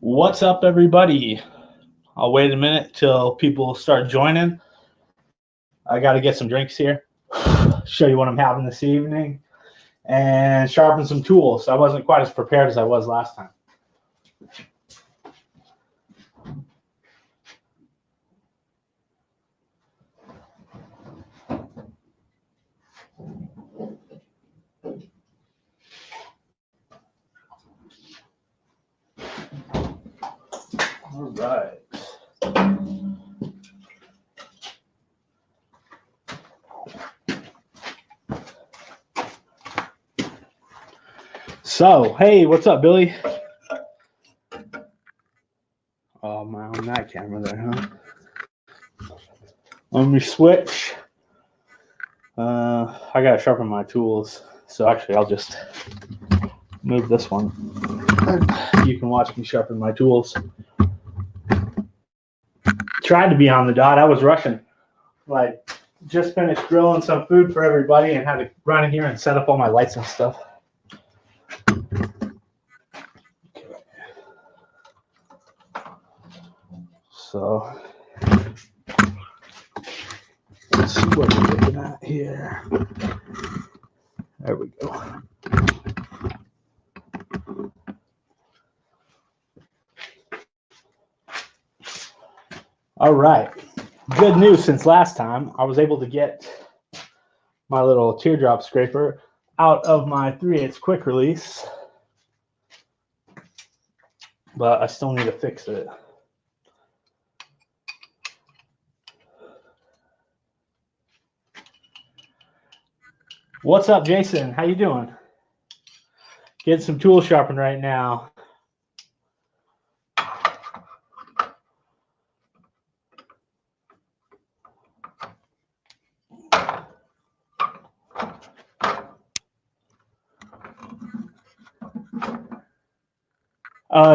What's up, everybody? I'll wait a minute till people start joining. I got to get some drinks here, show you what I'm having this evening, and sharpen some tools. I wasn't quite as prepared as I was last time. All right. So, hey, what's up, Billy? Oh, am I on that camera there, huh? Let me switch. I gotta sharpen my tools. So actually, I'll just move this one. You can watch me sharpen my tools. Tried to be on the dot. I was rushing. Like, just finished grilling some food for everybody and had to run in here and set up all my lights and stuff. So, let's see what we're looking at here. There we go. All right. Good news since last time. I was able to get my little teardrop scraper out of my 3/8 quick release, but I still need to fix it. What's up, Jason? How you doing? Getting some tool sharpened right now.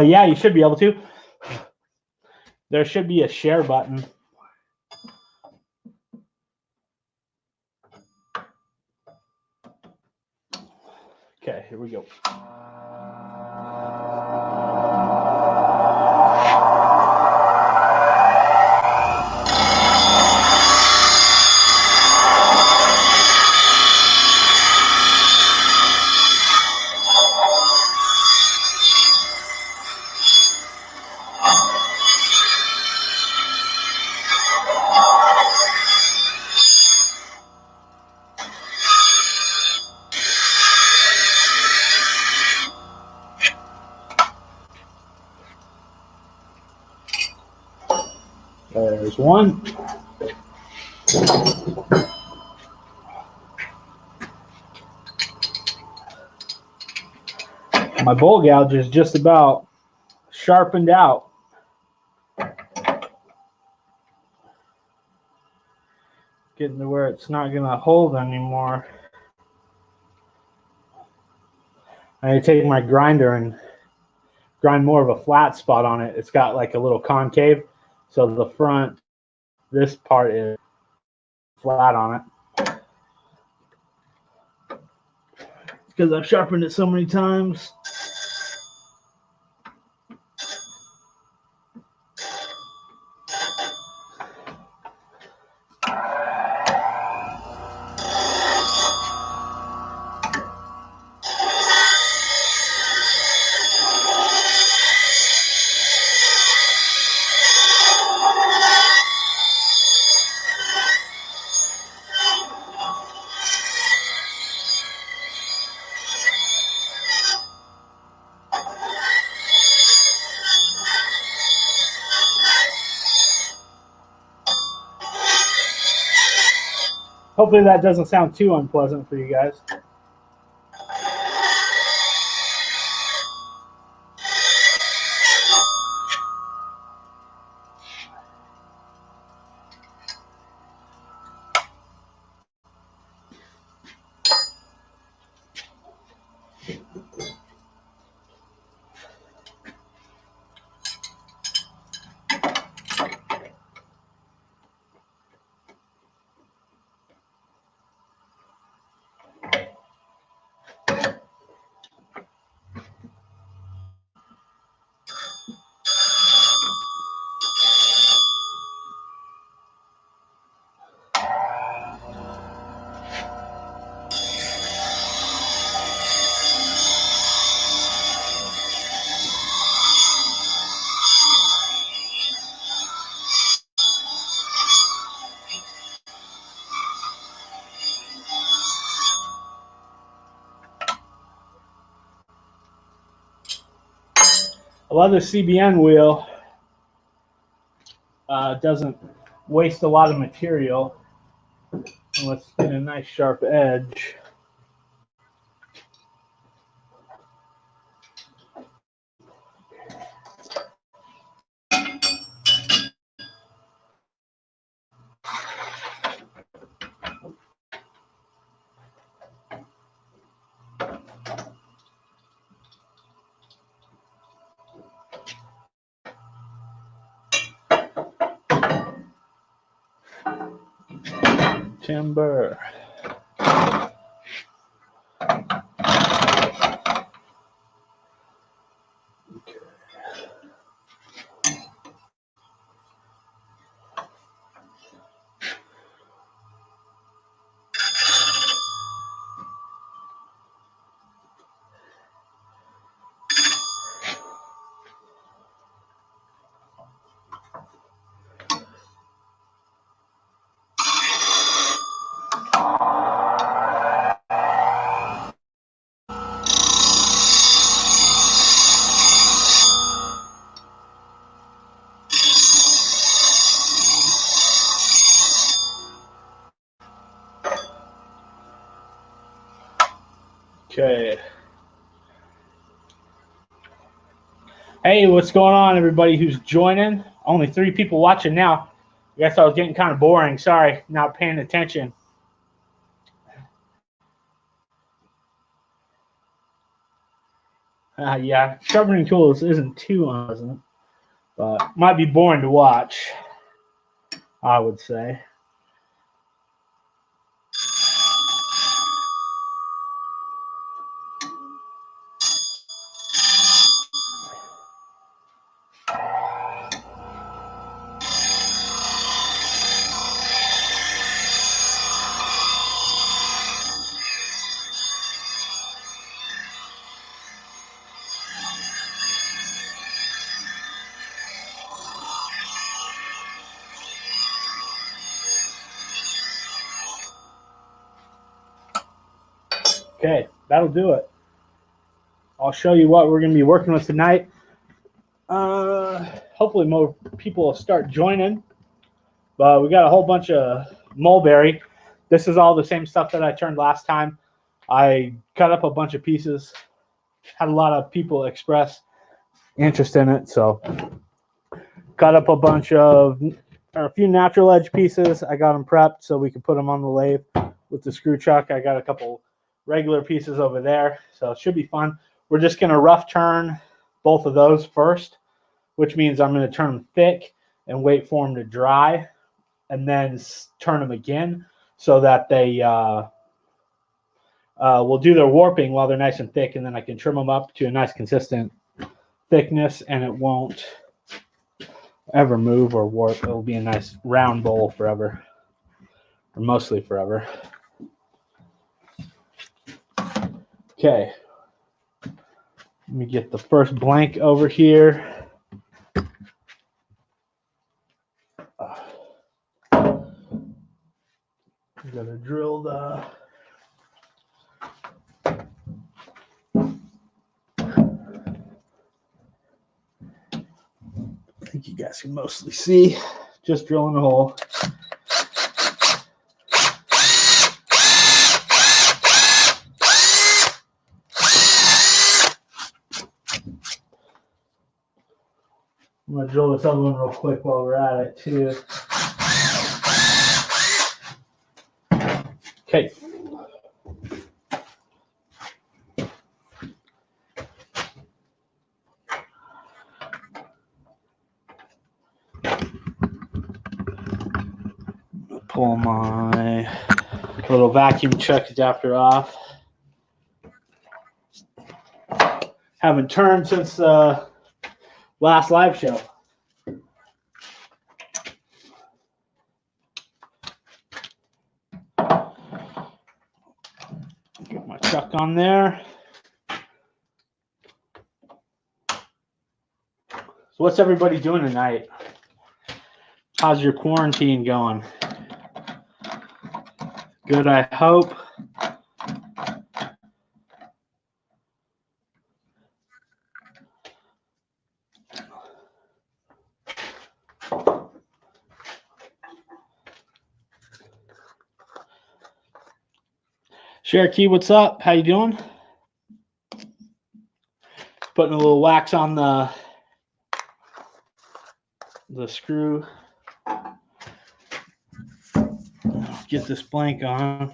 Yeah, you should be able to. There should be a share button. Okay, here we go. There's one. My bowl gouge is just about sharpened out. Getting to where it's not going to hold anymore. I need to take my grinder and grind more of a flat spot on it. It's got like a little concave, so the front, this part is flat on it. It's because I've sharpened it so many times. Hopefully that doesn't sound too unpleasant for you guys. A leather CBN wheel doesn't waste a lot of material. And let's get a nice sharp edge. Timber. Okay. Hey, what's going on, everybody who's joining? Only 3 people watching now. I guess I was getting kind of boring. Sorry, not paying attention. Yeah, sharpening tools isn't too unpleasant, but might be boring to watch, I would say. Okay, that'll do it. I'll show you what we're going to be working with tonight. Hopefully more people will start joining. But we got a whole bunch of mulberry. This is all the same stuff that I turned last time. I cut up a bunch of pieces. Had a lot of people express interest in it, so cut up a few natural edge pieces. I got them prepped so we can put them on the lathe with the screw chuck. I got a couple regular pieces over there, so it should be fun. We're just going to rough turn both of those first, which means I'm going to turn them thick and wait for them to dry, and then turn them again so that they will do their warping while they're nice and thick, and then I can trim them up to a nice consistent thickness, and it won't ever move or warp. It'll be a nice round bowl forever, or mostly forever. Okay, let me get the first blank over here. I'm gonna drill the I think you guys can mostly see, just drilling a hole. I'm going to drill this other one real quick while we're at it, too. Okay. Pull my little vacuum chuck adapter off. Haven't turned since last live show. Get my chuck on there. So what's everybody doing tonight? How's your quarantine going? Good, I hope. Cherokee, what's up? How you doing? Putting a little wax on the screw. Get this blank on.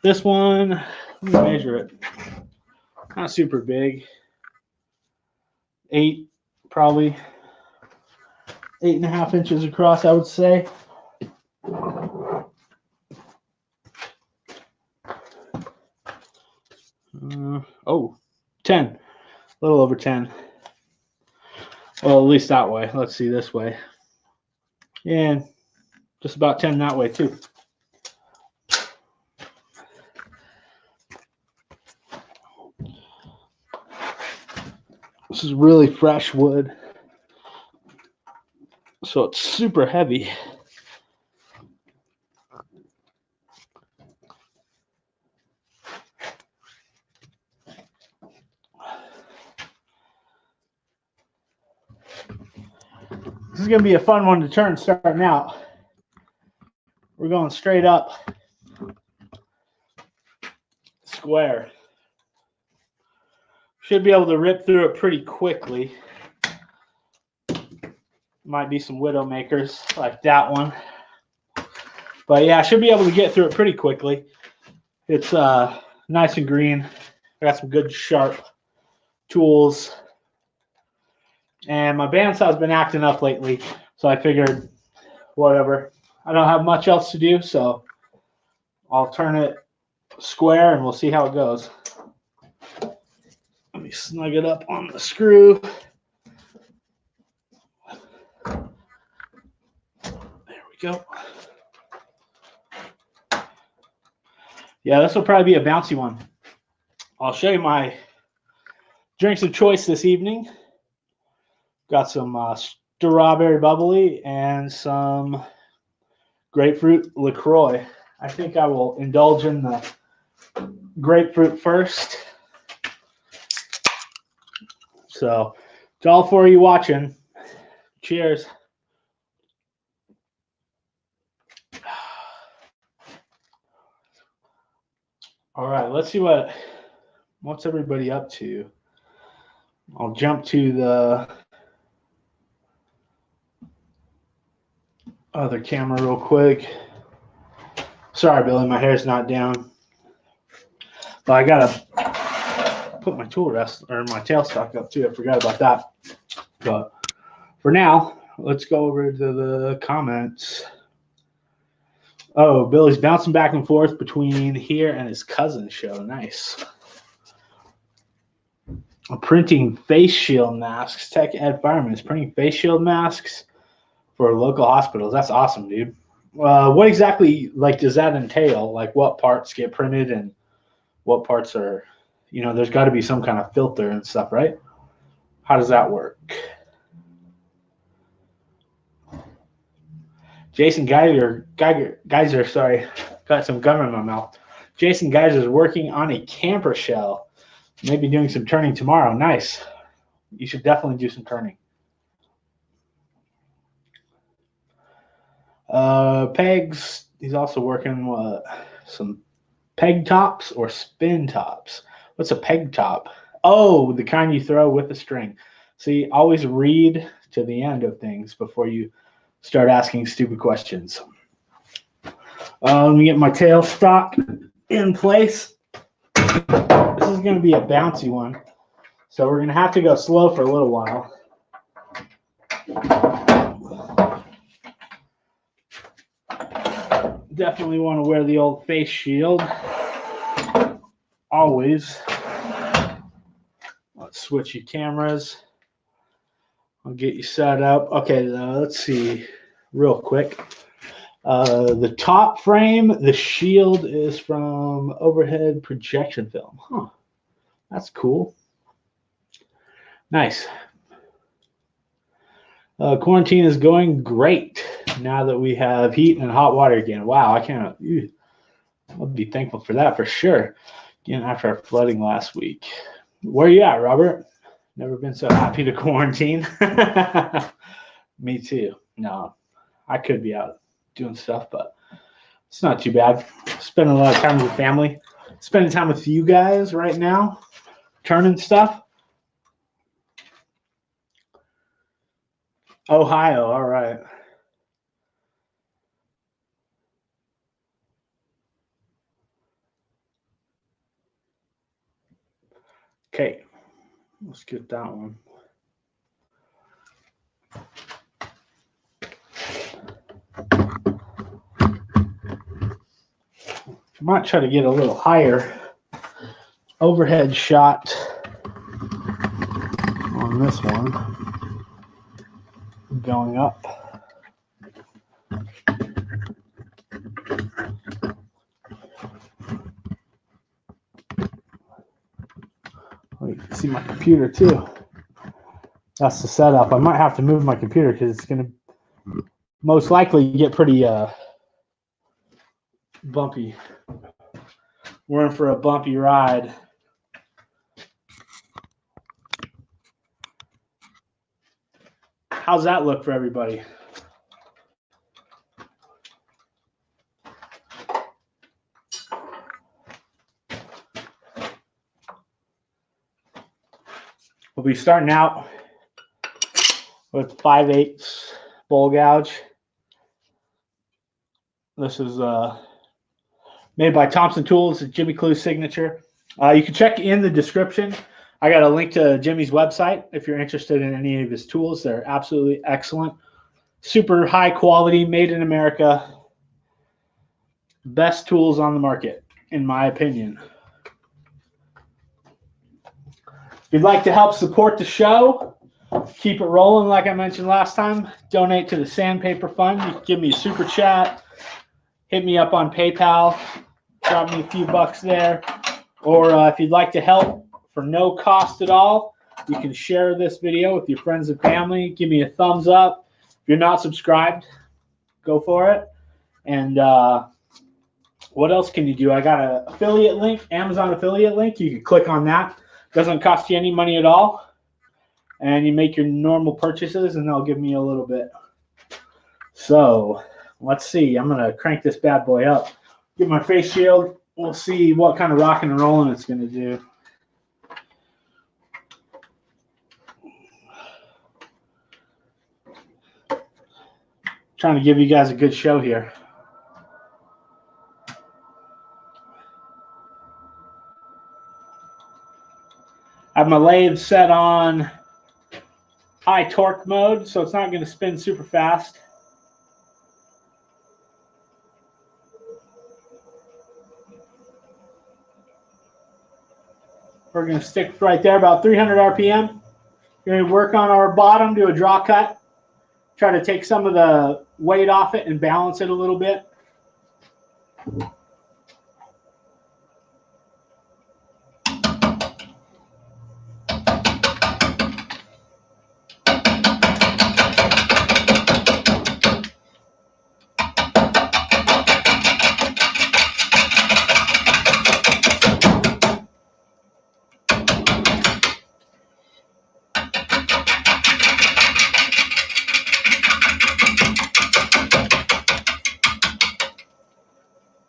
This one, let me measure it. Not super big. 8, probably 8.5 inches across, I would say. Oh, 10. A little over 10. Well, at least that way. Let's see this way. And just about 10 that way, too. This is really fresh wood. So it's super heavy. This is going to be a fun one to turn starting out. We're going straight up square. Should be able to rip through it pretty quickly. Might be some Widowmakers like that one. But yeah, I should be able to get through it pretty quickly. It's nice and green. I got some good sharp tools. And my bandsaw's been acting up lately. So I figured, whatever. I don't have much else to do, so I'll turn it square and we'll see how it goes. Let me snug it up on the screw. There we go. Yeah, this will probably be a bouncy one. I'll show you my drinks of choice this evening. Got some strawberry bubbly and some grapefruit LaCroix. I think I will indulge in the grapefruit first. So, to all 4 of you watching, cheers. All right, let's see what's everybody up to. I'll jump to the other camera real quick. Sorry, Billy, my hair's not down. But I gotta put my tool rest or my tailstock up too. I forgot about that. But for now, let's go over to the comments. Oh, Billy's bouncing back and forth between here and his cousin's show. Nice. Printing face shield masks. Tech Ed Fireman is printing face shield masks for local hospitals. That's awesome, dude. What exactly does that entail? Like what parts get printed and what parts are, there's got to be some kind of filter and stuff, right? How does that work? Jason Geyser, sorry, got some gum in my mouth. Jason Geyser is working on a camper shell. Maybe doing some turning tomorrow. Nice. You should definitely do some turning. Pegs. He's also working some peg tops or spin tops. What's a peg top? Oh, the kind you throw with a string. See, always read to the end of things before you start asking stupid questions. Let me get my tailstock in place. This is going to be a bouncy one, so we're going to have to go slow for a little while. Definitely want to wear the old face shield. Always. Let's switch your cameras. I'll get you set up. Okay, let's see real quick. The top frame, the shield is from Overhead Projection Film. Huh. That's cool. Nice. Quarantine is going great now that we have heat and hot water again. Wow, I'll be thankful for that for sure. Again, after our flooding last week. Where are you at, Robert? Never been so happy to quarantine. Me too. No, I could be out doing stuff, but it's not too bad. spending a lot of time with family, spending time with you guys right now, turning stuff. Ohio, all right. Okay, let's get that one. I might try to get a little higher overhead shot on this one. Going up. Oh, you can see my computer too. That's the setup. I might have to move my computer because it's going to most likely get pretty bumpy. We're in for a bumpy ride. How's that look for everybody? We'll be starting out with 5/8 bowl gouge. This is made by Thompson Tools. It's Jimmy Clue's signature. You can check in the description. I got a link to Jimmy's website if you're interested in any of his tools. They're absolutely excellent. Super high quality, made in America. Best tools on the market, in my opinion. If you'd like to help support the show, keep it rolling like I mentioned last time, donate to the Sandpaper Fund. You can give me a super chat, hit me up on PayPal, drop me a few bucks there. Or if you'd like to help for no cost at all, you can share this video with your friends and family. Give me a thumbs up. If you're not subscribed, go for it. And what else can you do? I got an affiliate link, Amazon affiliate link. You can click on that. Doesn't cost you any money at all. And you make your normal purchases, and they'll give me a little bit. So let's see. I'm going to crank this bad boy up. Get my face shield. We'll see what kind of rocking and rolling it's going to do. Trying to give you guys a good show here. I have my lathe set on high torque mode, so it's not going to spin super fast. We're going to stick right there, about 300 RPM. We're going to work on our bottom, do a draw cut. Try to take some of the weight off it and balance it a little bit.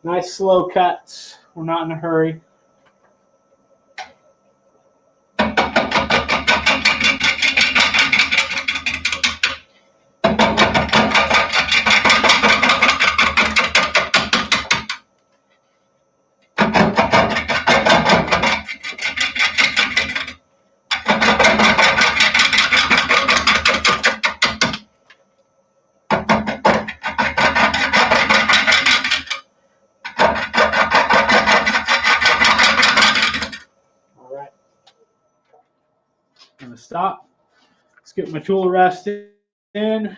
Nice slow cuts. We're not in a hurry. I'm gonna stop. Let's get my tool rest in.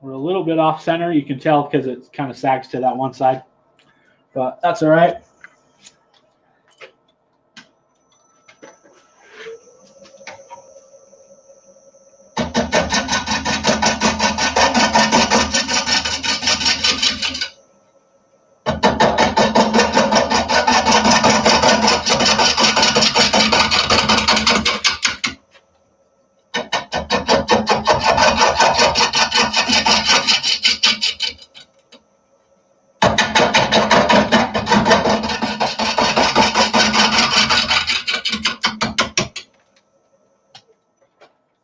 We're a little bit off center. You can tell because it kind of sags to that one side, but that's all right.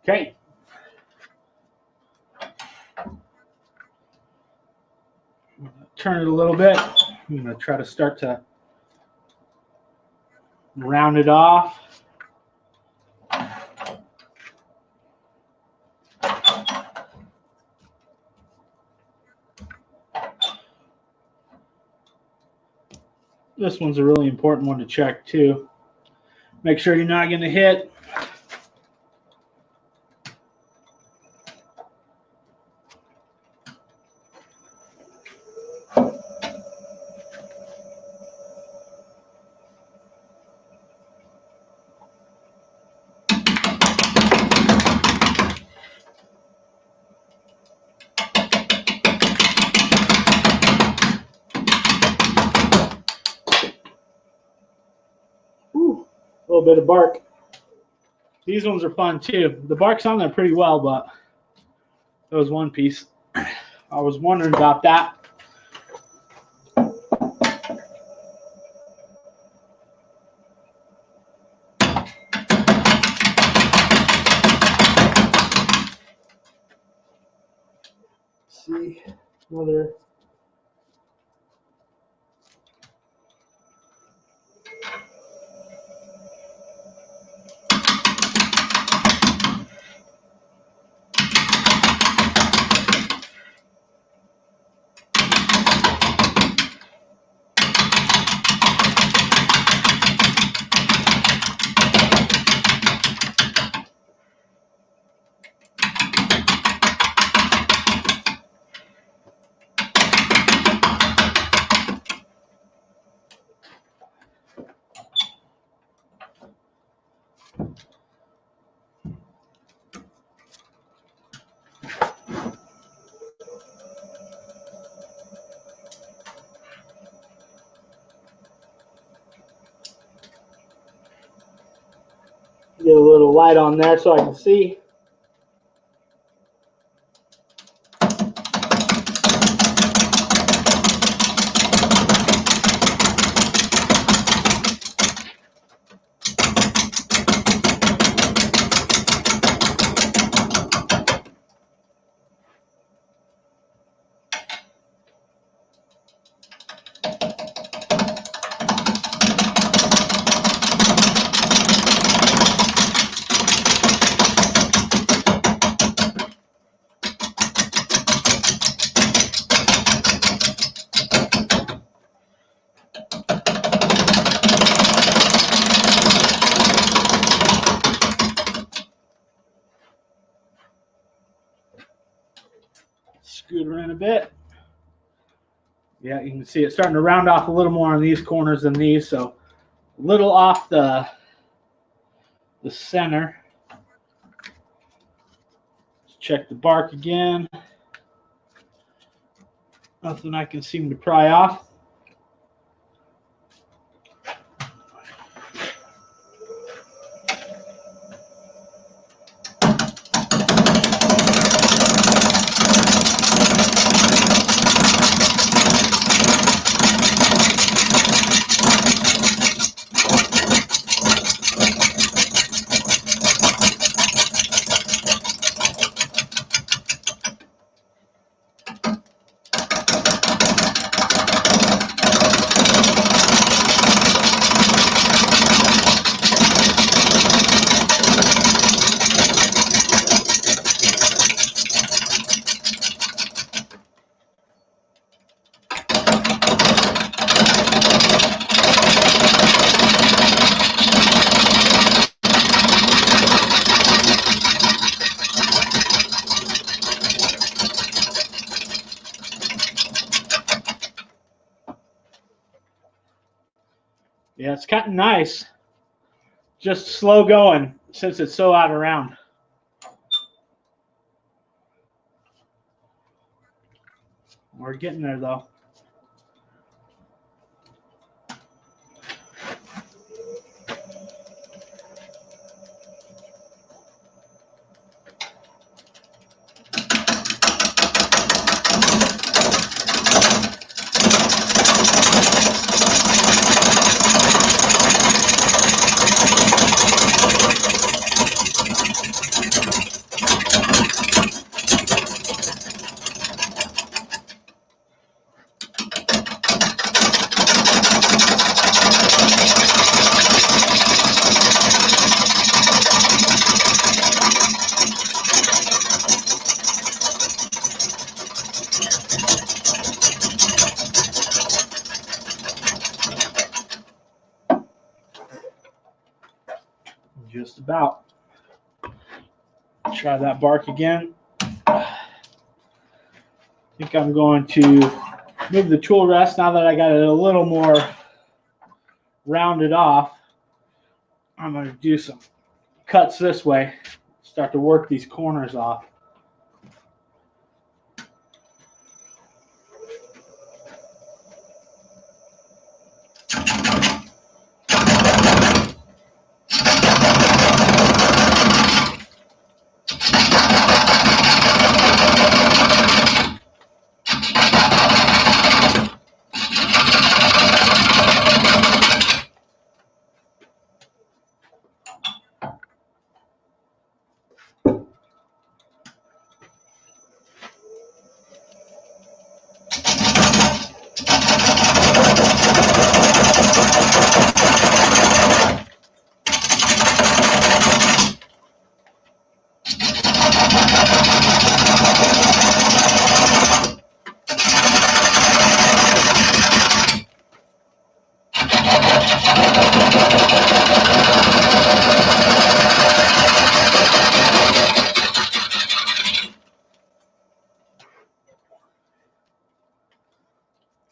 Okay. Turn it a little bit. I'm going to try to start to round it off. This one's a really important one to check too. Make sure you're not going to hit. Ooh, a little bit of bark. These ones are fun too. The bark's on there pretty well, but that was one piece. I was wondering about that. See, another. Get a little light on there so I can see. Scoot her in a bit. Yeah, you can see it starting to round off a little more on these corners than these, so a little off the center. Let's check the bark again. Nothing I can seem to pry off. Yeah, it's cutting nice. Just slow going since it's so out of round. We're getting there though. out. Try that bark again. I think I'm going to move the tool rest now that I got it a little more rounded off. I'm going to do some cuts this way, start to work these corners off.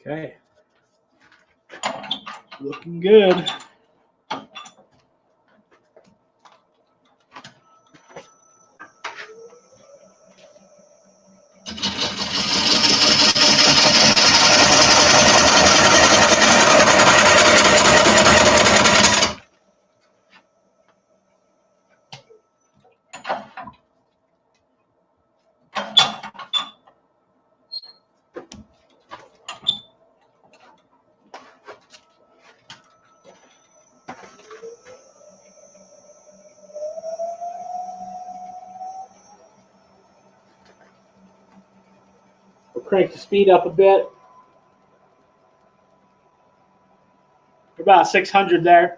Okay, looking good. We'll crank the speed up a bit. We're about 600 there.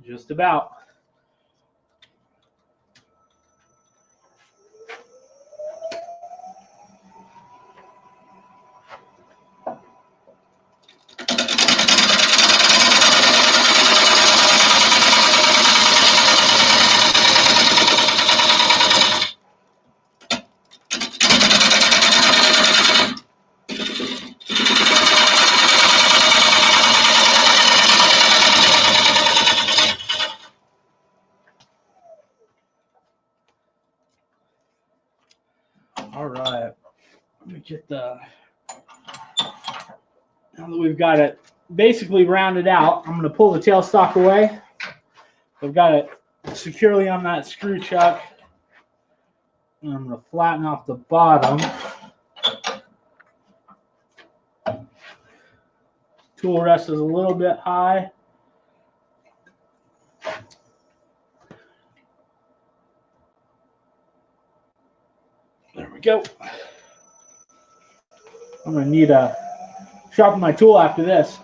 Just about. All right, let me get the, now that we've got it basically rounded out, I'm going to pull the tailstock away. I've got it securely on that screw chuck. And I'm going to flatten off the bottom. Tool rest is a little bit high. There we go. I'm going to need to sharpen my tool after this.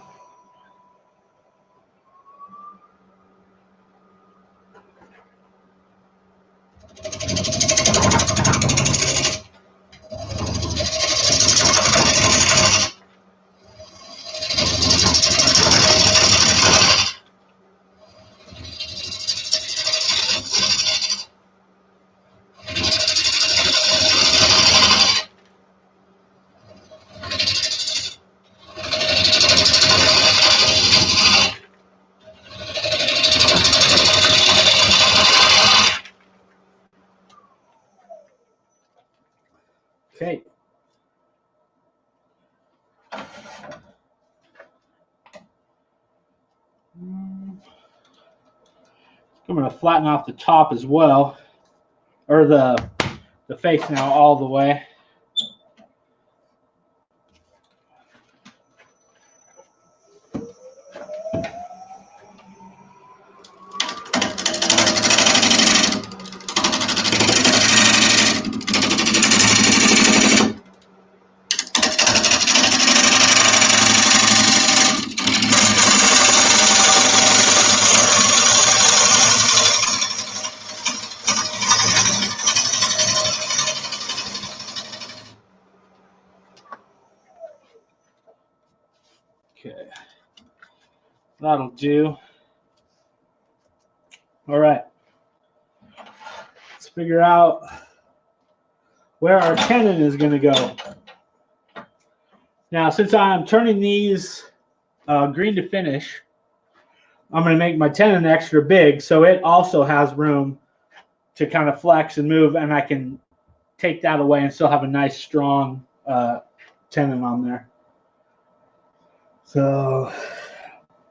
Okay. I'm going to flatten off the top as well, or the face now all the way. That'll do. All right. Let's figure out where our tenon is going to go. Now, since I'm turning these green to finish, I'm going to make my tenon extra big so it also has room to kind of flex and move, and I can take that away and still have a nice strong tenon on there. So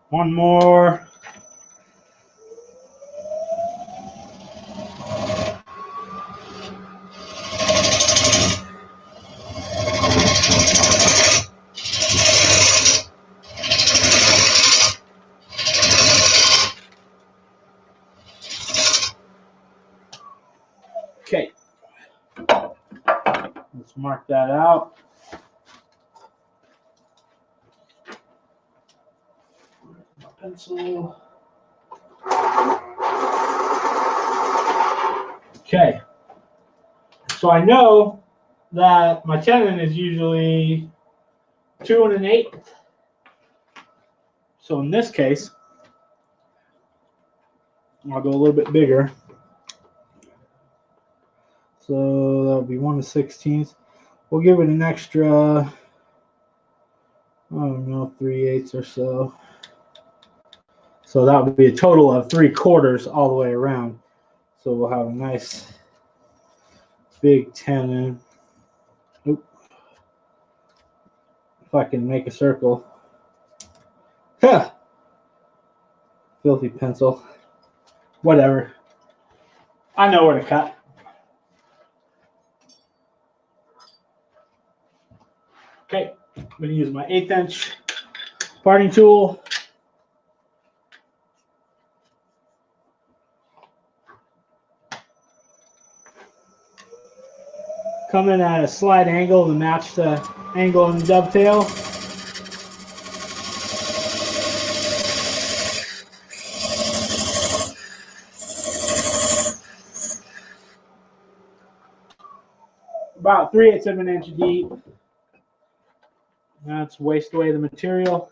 one more. Okay. Let's mark that out. Pencil. Okay. So I know that my tenon is usually 2 1/8. So in this case, I'll go a little bit bigger. So that would be 1 16. We'll give it an extra, I don't know, 3/8 or so. So that would be a total of 3/4 all the way around. So we'll have a nice big tenon. Oop. If I can make a circle. Huh. Filthy pencil. Whatever. I know where to cut. Okay, I'm going to use my 1/8 inch parting tool. Come in at a slight angle to match the angle in the dovetail. About 3/8 of an inch deep. That's waste away the material.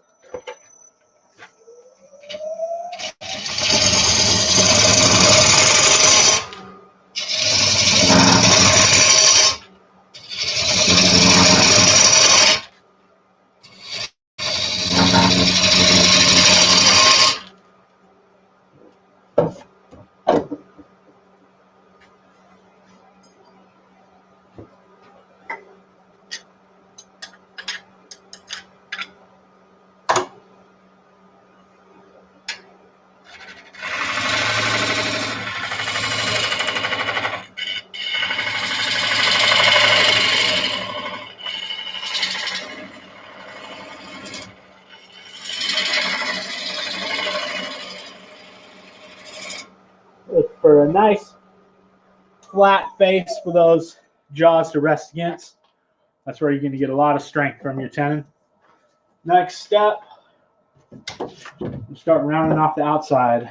For a nice flat face for those jaws to rest against. That's where you're going to get a lot of strength from your tenon. Next step, start rounding off the outside.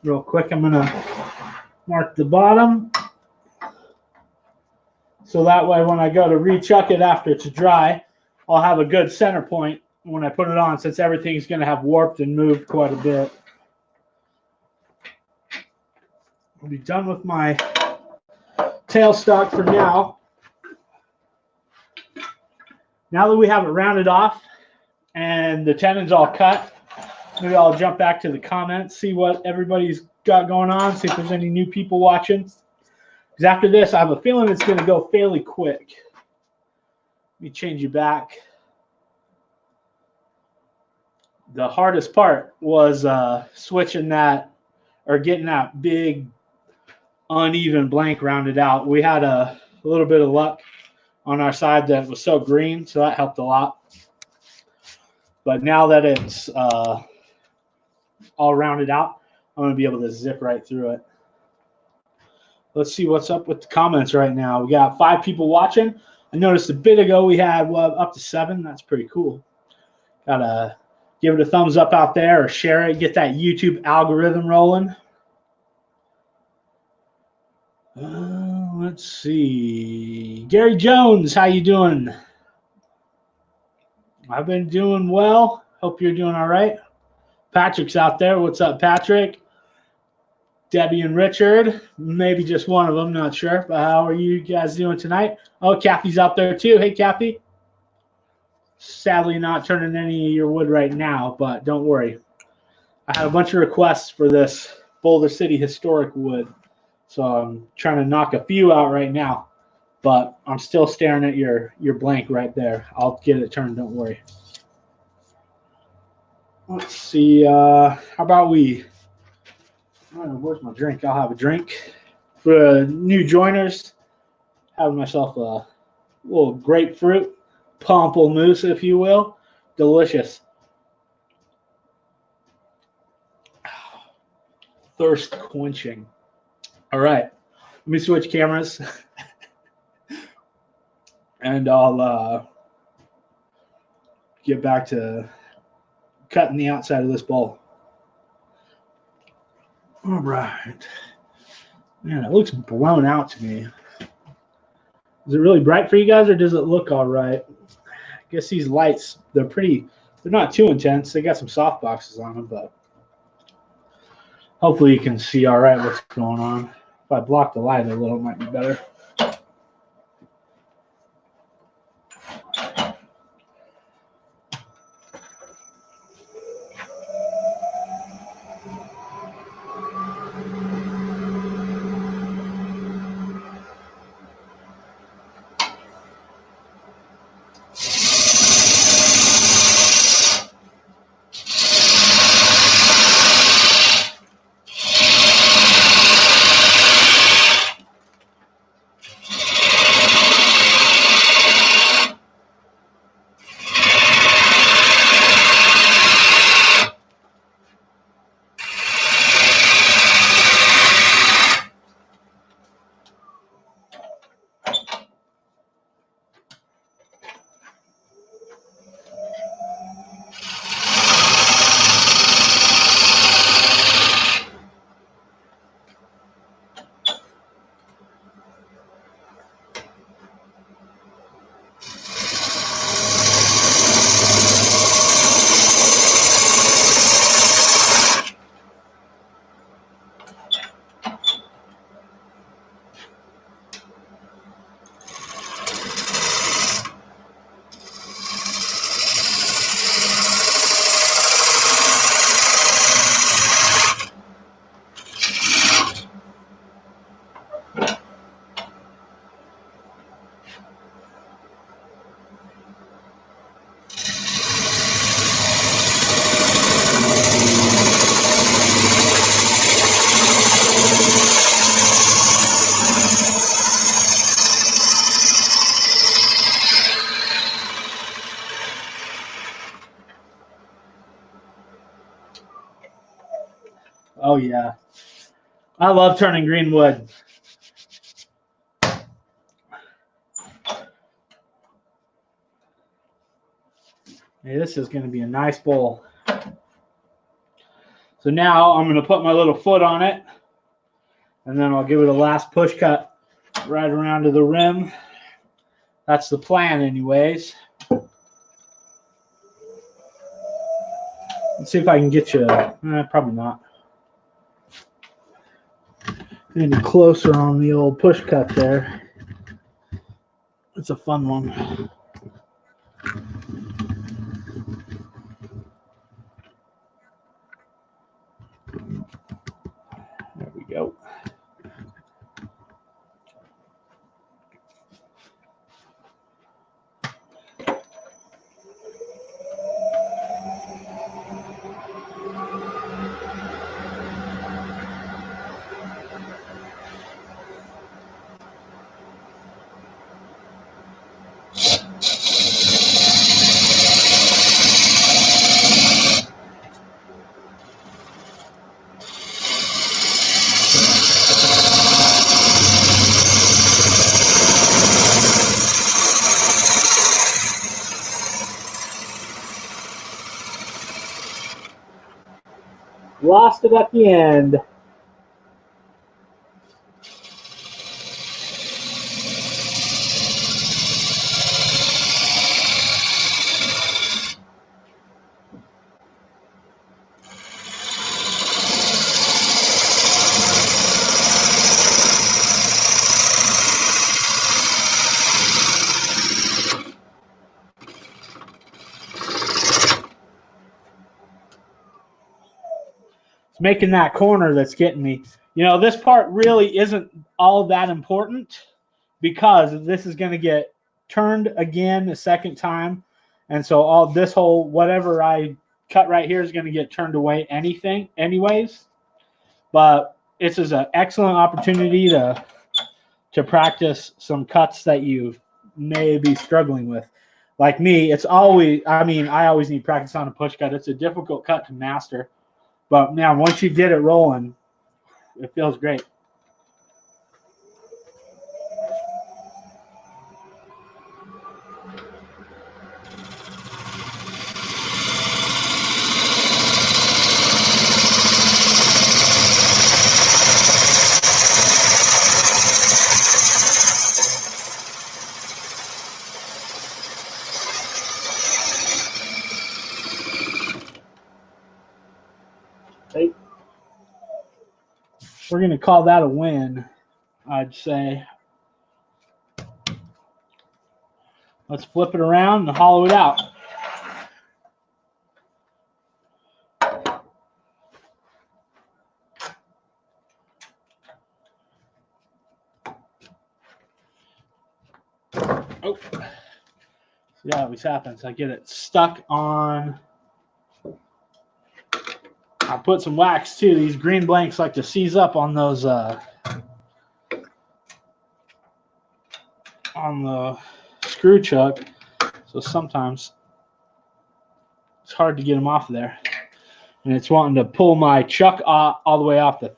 Real quick, I'm going to mark the bottom. So that way when I go to rechuck it after it's dry, I'll have a good center point when I put it on, since everything's going to have warped and moved quite a bit. I'll be done with my tailstock for now. Now that we have it rounded off and the tenon's all cut, maybe I'll jump back to the comments, see what everybody's got going on, see if there's any new people watching. Because after this, I have a feeling it's going to go fairly quick. Let me change you back. The hardest part was switching that, or getting that big uneven blank rounded out. We had a little bit of luck on our side that was so green, so that helped a lot. But now that it's all rounded out, I'm going to be able to zip right through it. Let's see what's up with the comments right now. We got 5 people watching. I noticed a bit ago we had up to 7. That's pretty cool. Gotta give it a thumbs up out there or share it. Get that YouTube algorithm rolling. Let's see. Gary Jones, how you doing? I've been doing well. Hope you're doing all right. Patrick's out there. What's up, Patrick? Debbie and Richard. Maybe just one of them. Not sure. But how are you guys doing tonight? Oh, Kathy's out there too. Hey, Kathy. Sadly, not turning any of your wood right now, but don't worry. I had a bunch of requests for this Boulder City historic wood, so I'm trying to knock a few out right now. But I'm still staring at your blank right there. I'll get it turned. Don't worry. Let's see. How about we? Where's my drink? I'll have a drink. For new joiners, having myself a little grapefruit pamplemousse, if you will. Delicious. Thirst quenching. All right. Let me switch cameras. And I'll get back to cutting the outside of this bowl. All right. Man, it looks blown out to me. Is it really bright for you guys, or does it look all right? I guess these lights, they're not too intense. They got some soft boxes on them, but hopefully you can see all right what's going on. If I block the light a little, it might be better. Oh, yeah. I love turning green wood. Hey, this is going to be a nice bowl. So now I'm going to put my little foot on it, and then I'll give it a last push cut right around to the rim. That's the plan anyways. Let's see if I can get you, probably not, any closer on the old push cut there. It's a fun one. There we go. Lost it at the end. It's making that corner that's getting me. You know, this part really isn't all that important because this is going to get turned again a second time. And so all this whole, whatever I cut right here is going to get turned away anyways. But this is an excellent opportunity to practice some cuts that you may be struggling with. Like me, it's always, I mean, I always need practice on a push cut. It's a difficult cut to master. But now once you get it rolling, it feels great. We're going to call that a win, I'd say. Let's flip it around and hollow it out. Oh, see that always happens. I get it stuck on. I put some wax too. These green blanks like to seize up on those on the screw chuck, so sometimes it's hard to get them off there. And it's wanting to pull my chuck all the way off the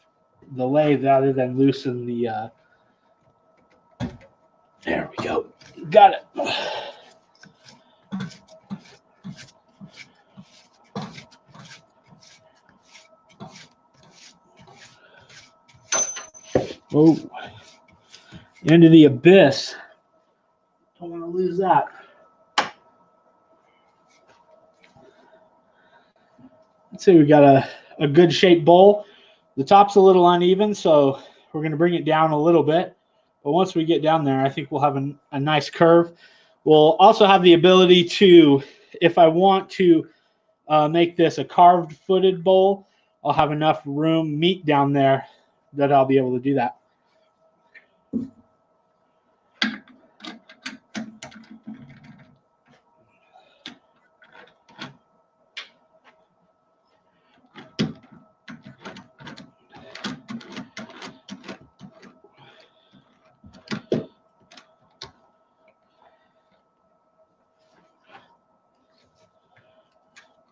lathe rather than loosen the. There we go. Got it. Oh, into the abyss. Don't want to lose that. Let's see, we got a good shaped bowl. The top's a little uneven, so we're going to bring it down a little bit. But once we get down there, I think we'll have a nice curve. We'll also have the ability to, if I want to make this a carved footed bowl, I'll have enough meat down there that I'll be able to do that.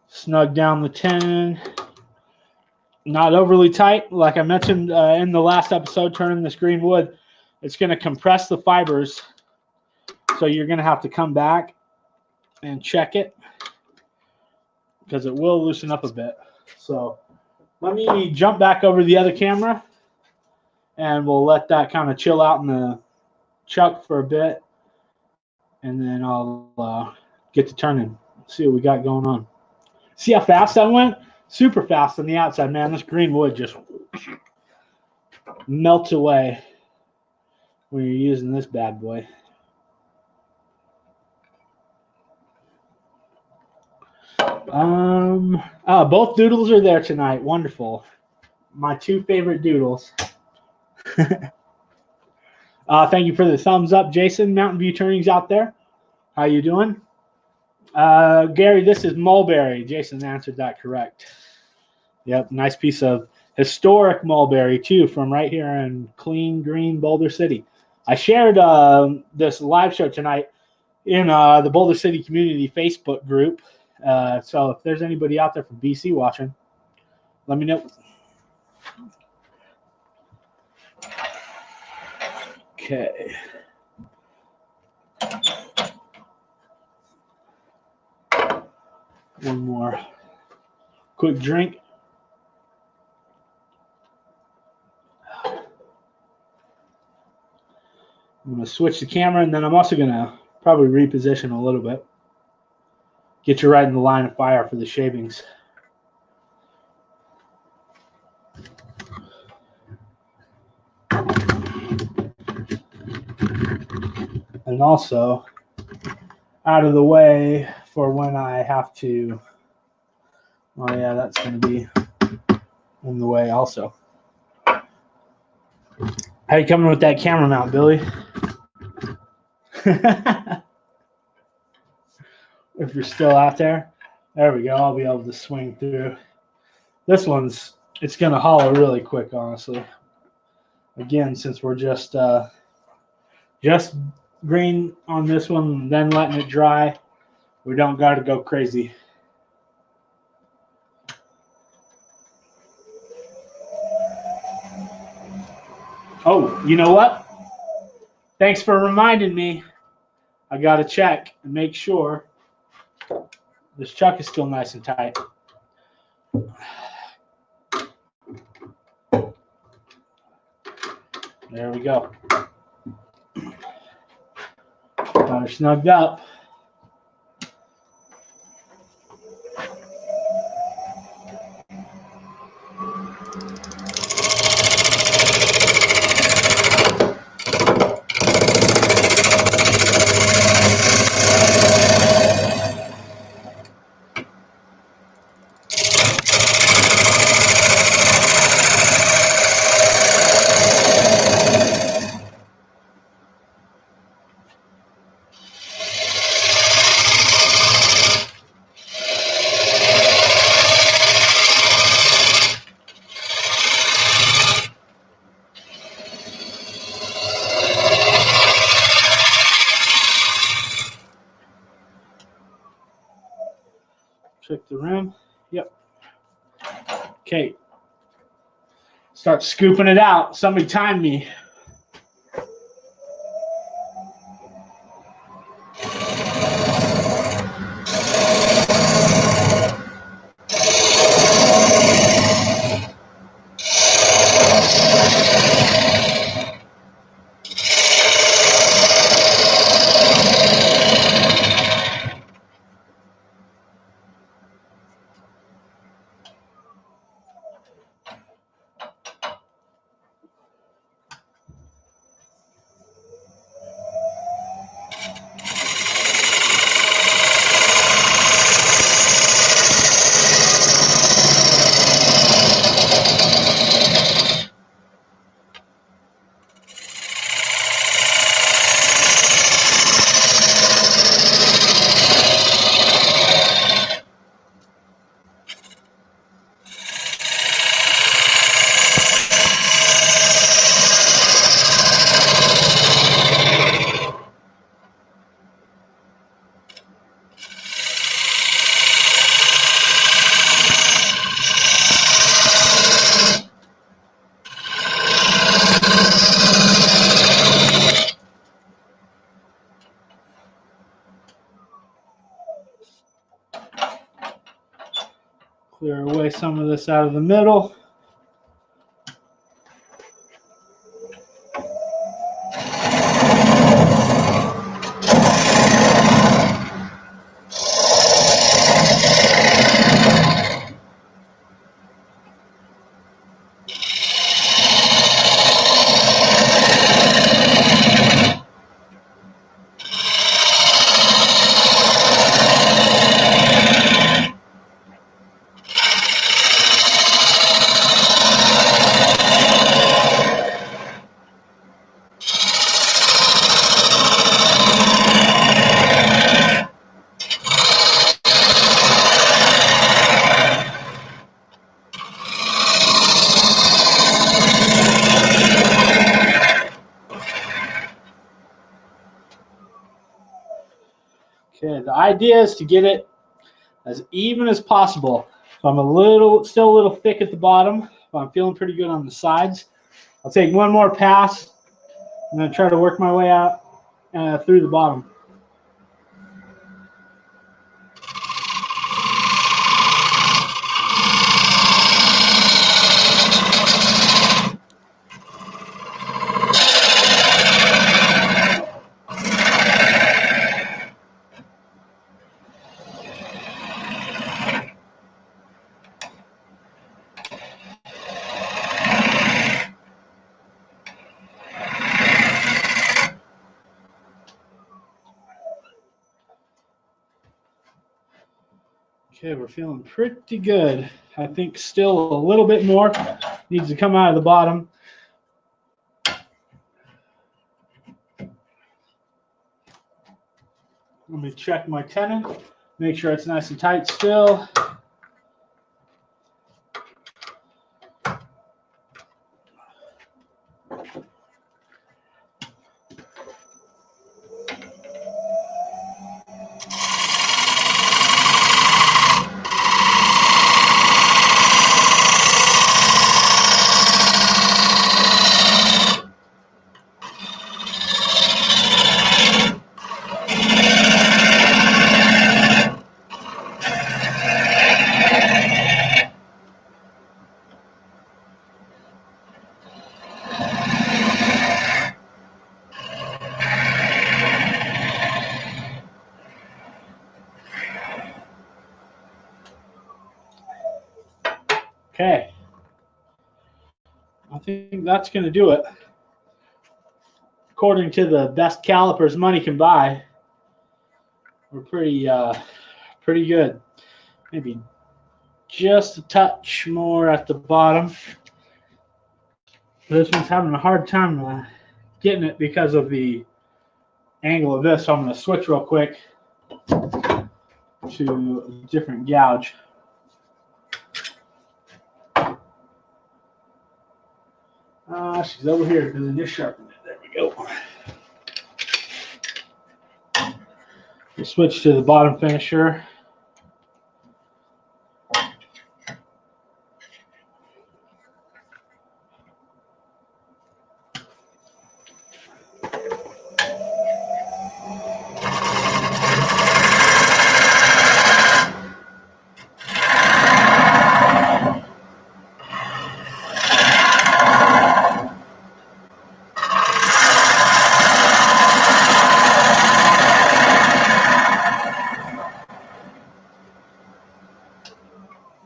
Snug down the tenon. Not overly tight. Like I mentioned in the last episode, turning this green wood, it's going to compress the fibers. So you're going to have to come back and check it because it will loosen up a bit. So let me jump back over the other camera and we'll let that kind of chill out in the chuck for a bit. And then I'll get to turning. See what we got going on. See how fast that went? Super fast on the outside, man. This green wood just melts away when you're using this bad boy. Both doodles are there tonight. Wonderful. My two favorite doodles. Thank you for the thumbs up, Jason. Mountain View Turnings out there. How you doing? Gary, this is mulberry. Jason answered that correct. Yep, nice piece of historic mulberry too from right here in clean green Boulder City. I shared this live show tonight in the Boulder City Community Facebook group. So if there's anybody out there from BC watching, let me know. Okay. One more quick drink. I'm going to switch the camera, and then I'm also going to probably reposition a little bit. Get you right in the line of fire for the shavings. And also out of the way for when I have to, oh yeah, that's going to be in the way also. How you coming with that camera mount, Billy? If you're still out there. There we go. I'll be able to swing through. This one's, it's going to hollow really quick, honestly. Again, since we're just green on this one, then letting it dry, we don't got to go crazy. Oh, you know what? Thanks for reminding me. I got to check and make sure this chuck is still nice and tight. There we go. Got her snugged up. Check the rim. Yep. Okay. Start scooping it out. Somebody time me. Clear away some of this out of the middle. Okay, the idea is to get it as even as possible. So I'm still a little thick at the bottom, but I'm feeling pretty good on the sides. I'll take one more pass. I'm going to try to work my way out through the bottom. Okay, we're feeling pretty good. I think still a little bit more needs to come out of the bottom. Let me check my tenon, make sure it's nice and tight still. Okay, I think that's going to do it. According to the best calipers money can buy, we're pretty good. Maybe just a touch more at the bottom. This one's having a hard time getting it because of the angle of this, so I'm going to switch real quick to a different gouge. She's over here because I just sharpened it. There we go. We'll switch to the bottom finisher.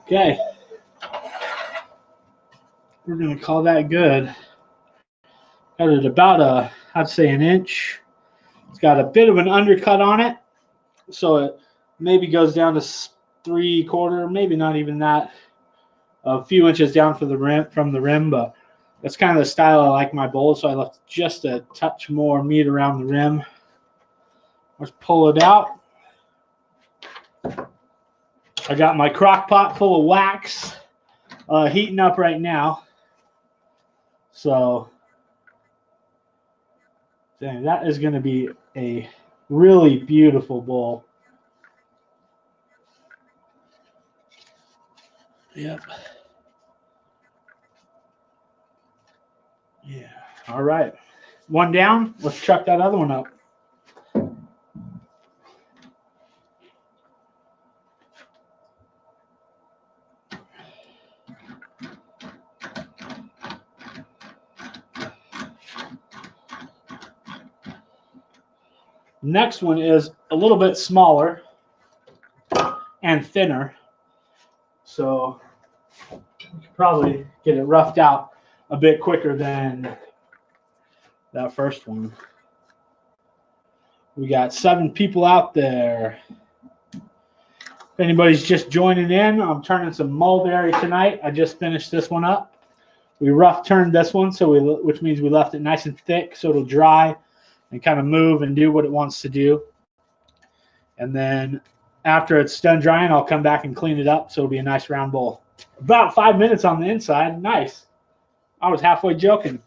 Okay, we're going to call that good. Got it about I'd say an inch. It's got a bit of an undercut on it, so it maybe goes down to 3/4, maybe not even that. A few inches down from the rim, but that's kind of the style I like my bowls, so I left just a touch more meat around the rim. Let's pull it out. I got my crock pot full of wax heating up right now. So dang, that is going to be a really beautiful bowl. Yep. Yeah. All right. One down. Let's chuck that other one up. Next one is a little bit smaller and thinner, so we could probably get it roughed out a bit quicker than that first one. We got 7 people out there. If anybody's just joining in, I'm turning some mulberry tonight. I just finished this one up. We rough turned this one, which means we left it nice and thick so it'll dry and kind of move and do what it wants to do. And then after it's done drying, I'll come back and clean it up so it'll be a nice round bowl. About 5 minutes on the inside. Nice. I was halfway joking.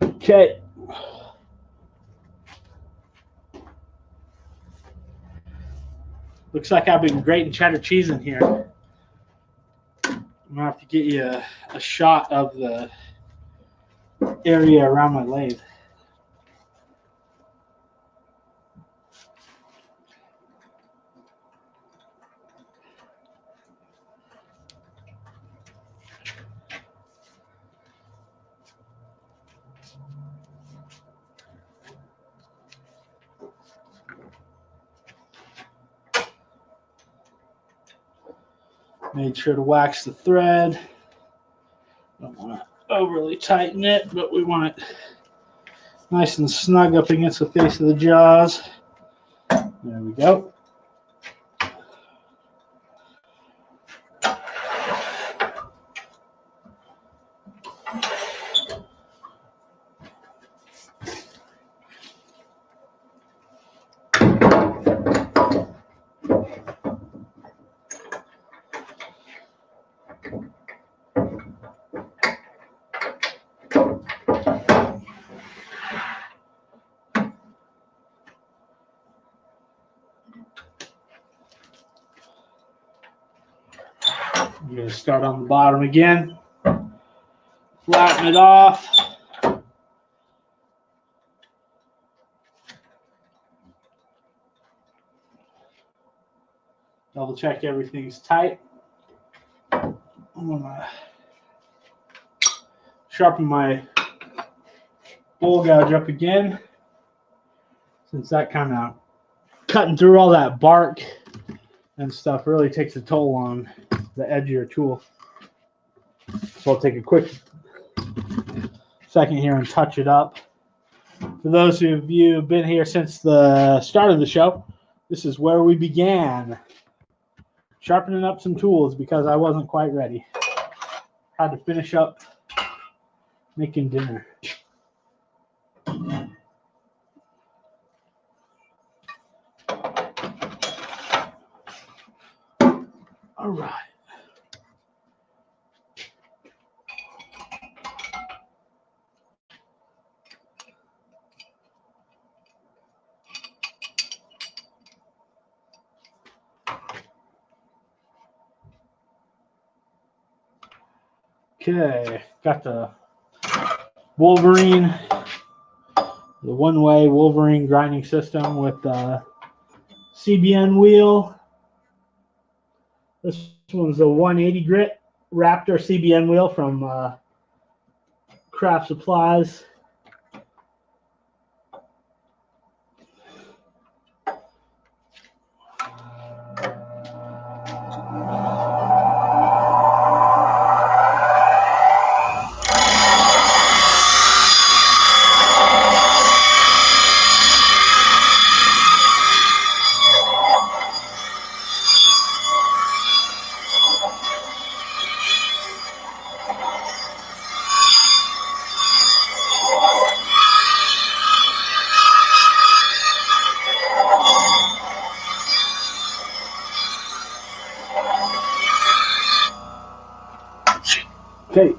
Okay. Looks like I've been grating cheddar cheese in here. I'm going to have to get you a shot of the area around my lathe. Made sure to wax the thread. Don't want to overly tighten it, but we want it nice and snug up against the face of the jaws. There we go. I'm going to start on the bottom again, flatten it off. Double check everything's tight. I'm going to sharpen my bowl gouge up again, since that kind of cutting through all that bark and stuff really takes a toll on the edge of your tool. So I'll take a quick second here and touch it up. For those of you who've been here since the start of the show, this is where we began sharpening up some tools because I wasn't quite ready. Had to finish up making dinner. All right. Okay, got the Wolverine, the one-way Wolverine grinding system with the CBN wheel. This one's a 180 grit Raptor CBN wheel from Craft Supplies. Okay.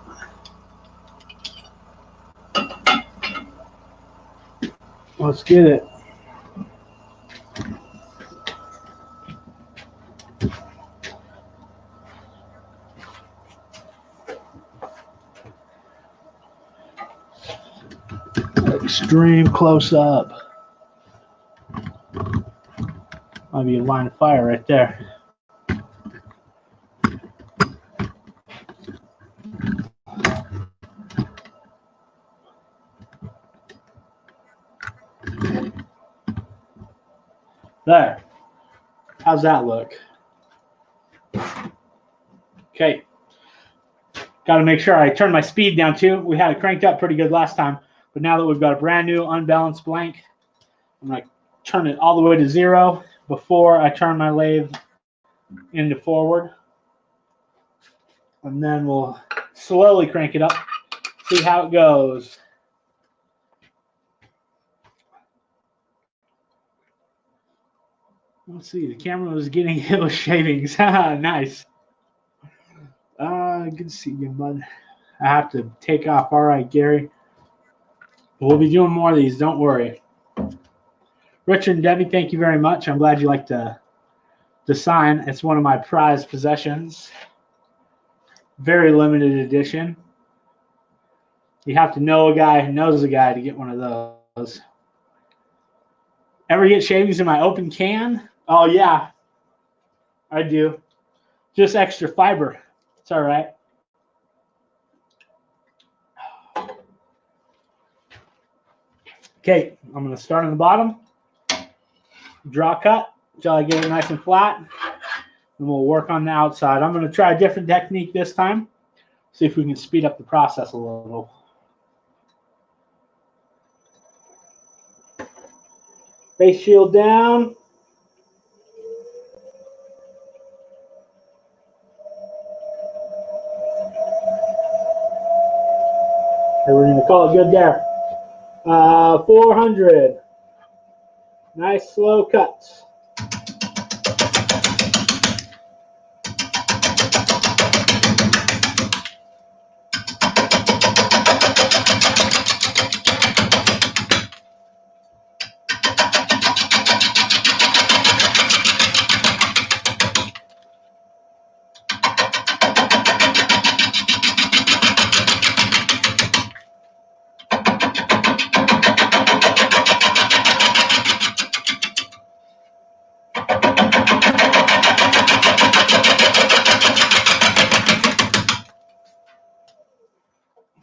Let's get it. Extreme close up. Might be a line of fire right there. There. How's that look? Okay. Got to make sure I turn my speed down too. We had it cranked up pretty good last time, but now that we've got a brand new unbalanced blank, I'm going to turn it all the way to 0 before I turn my lathe into forward. And then we'll slowly crank it up, see how it goes. Let's see, the camera was getting hit with shavings. Nice. Good to see you, bud. I have to take off. All right, Gary. We'll be doing more of these. Don't worry. Richard and Debbie, thank you very much. I'm glad you like the sign. It's one of my prized possessions. Very limited edition. You have to know a guy who knows a guy to get one of those. Ever get shavings in my open can? Oh, yeah. I do. Just extra fiber. It's all right. Okay, I'm going to start on the bottom. Draw cut until I get it nice and flat. And we'll work on the outside. I'm going to try a different technique this time. See if we can speed up the process a little. Face shield down. And we're going to call it good there. 400. Nice slow cuts.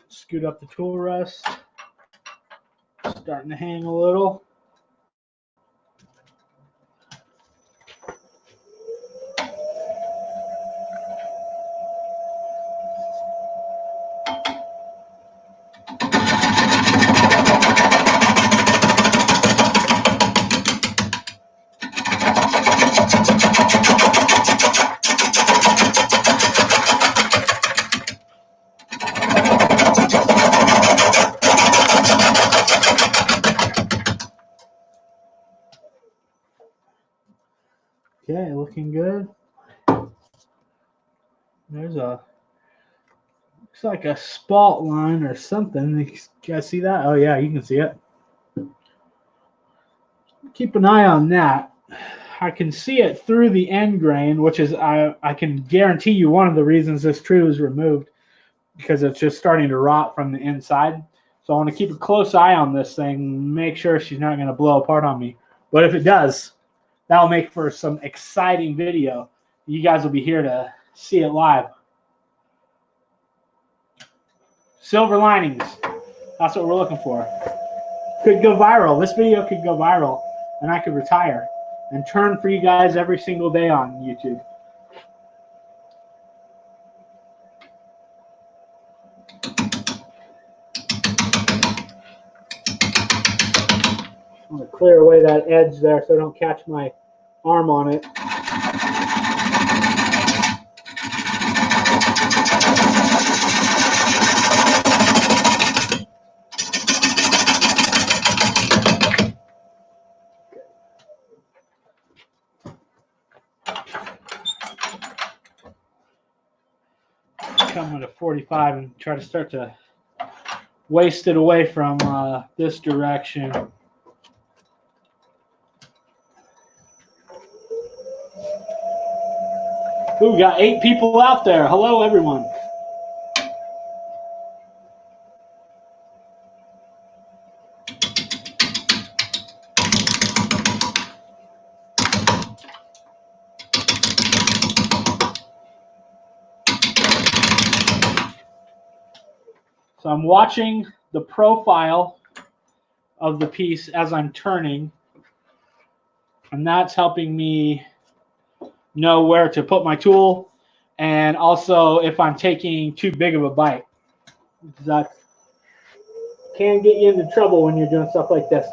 Scoot up the tool rest. Starting to hang a little. Okay, looking good. There's a, looks like a spot line or something. You guys see that? Oh yeah, you can see it. Keep an eye on that. I can see it through the end grain, which is, I can guarantee you one of the reasons this tree was removed, because it's just starting to rot from the inside. So I want to keep a close eye on this thing, make sure she's not going to blow apart on me. But if it does, that'll make for some exciting video. You guys will be here to see it live. Silver linings. That's what we're looking for. Could go viral. This video could go viral, and I could retire and turn for you guys every single day on YouTube. I'm going to clear away that edge there so I don't catch my arm on it. Come with a 45 and try to start to waste it away from this direction. Ooh, we got 8 people out there. Hello, everyone. So I'm watching the profile of the piece as I'm turning, and that's helping me know where to put my tool, and also if I'm taking too big of a bite. That can get you into trouble when you're doing stuff like this.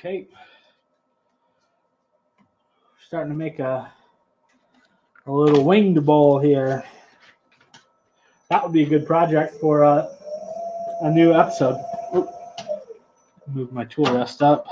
Okay, starting to make a little winged bowl here. That would be a good project for a new episode. Oop. Move my tool rest up.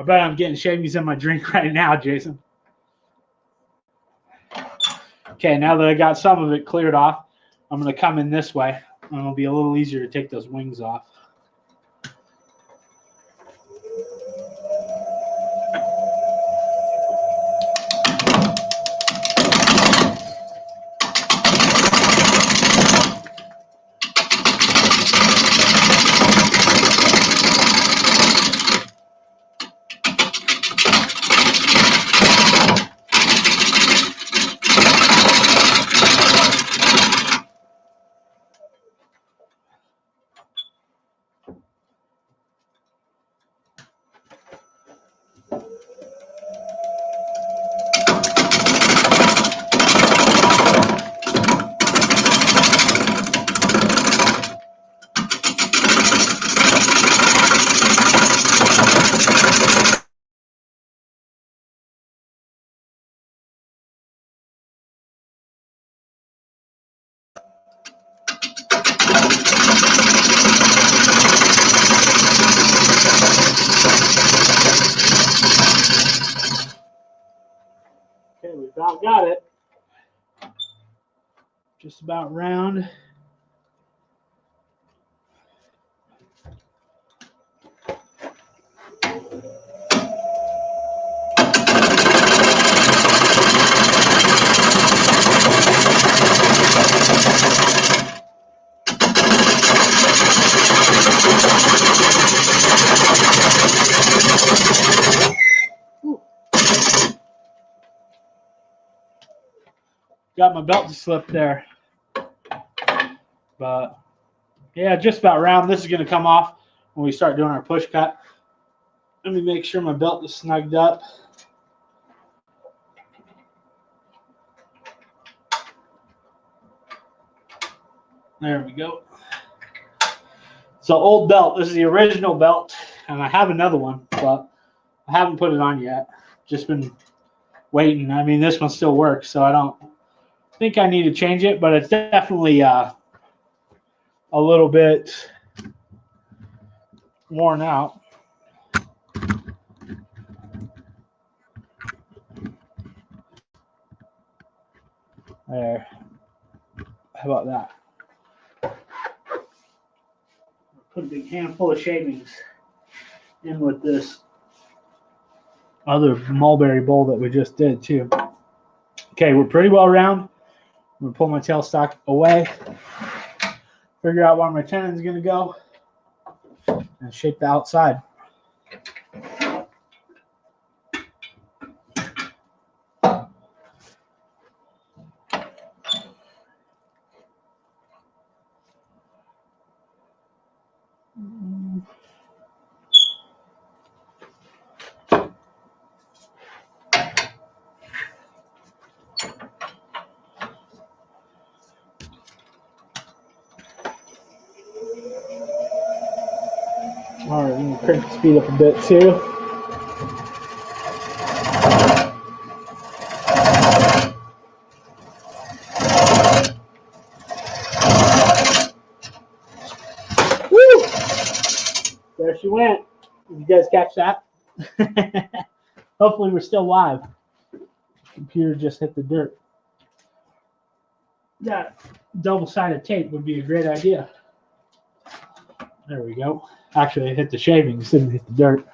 I bet I'm getting shavings in my drink right now, Jason. Okay, now that I got some of it cleared off, I'm going to come in this way, and it'll be a little easier to take those wings off. Okay, we about got it. Just about round. Got my belt to slip there. But yeah, just about round. This is going to come off when we start doing our push cut. Let me make sure my belt is snugged up. There we go. So old belt. This is the original belt, and I have another one, but I haven't put it on yet. Just been waiting. I mean, this one still works, so I don't think I need to change it, but it's definitely a little bit worn out. There. How about that? Put a big handful of shavings in with this other mulberry bowl that we just did too. Okay, we're pretty well round. I'm gonna pull my tailstock away, figure out where my tenon's gonna go, and shape the outside. All right, I'm gonna crank the speed up a bit too. Woo! There she went. Did you guys catch that? Hopefully we're still live. Computer just hit the dirt. That double-sided tape would be a great idea. There we go. Actually, it hit the shavings, didn't hit the dirt.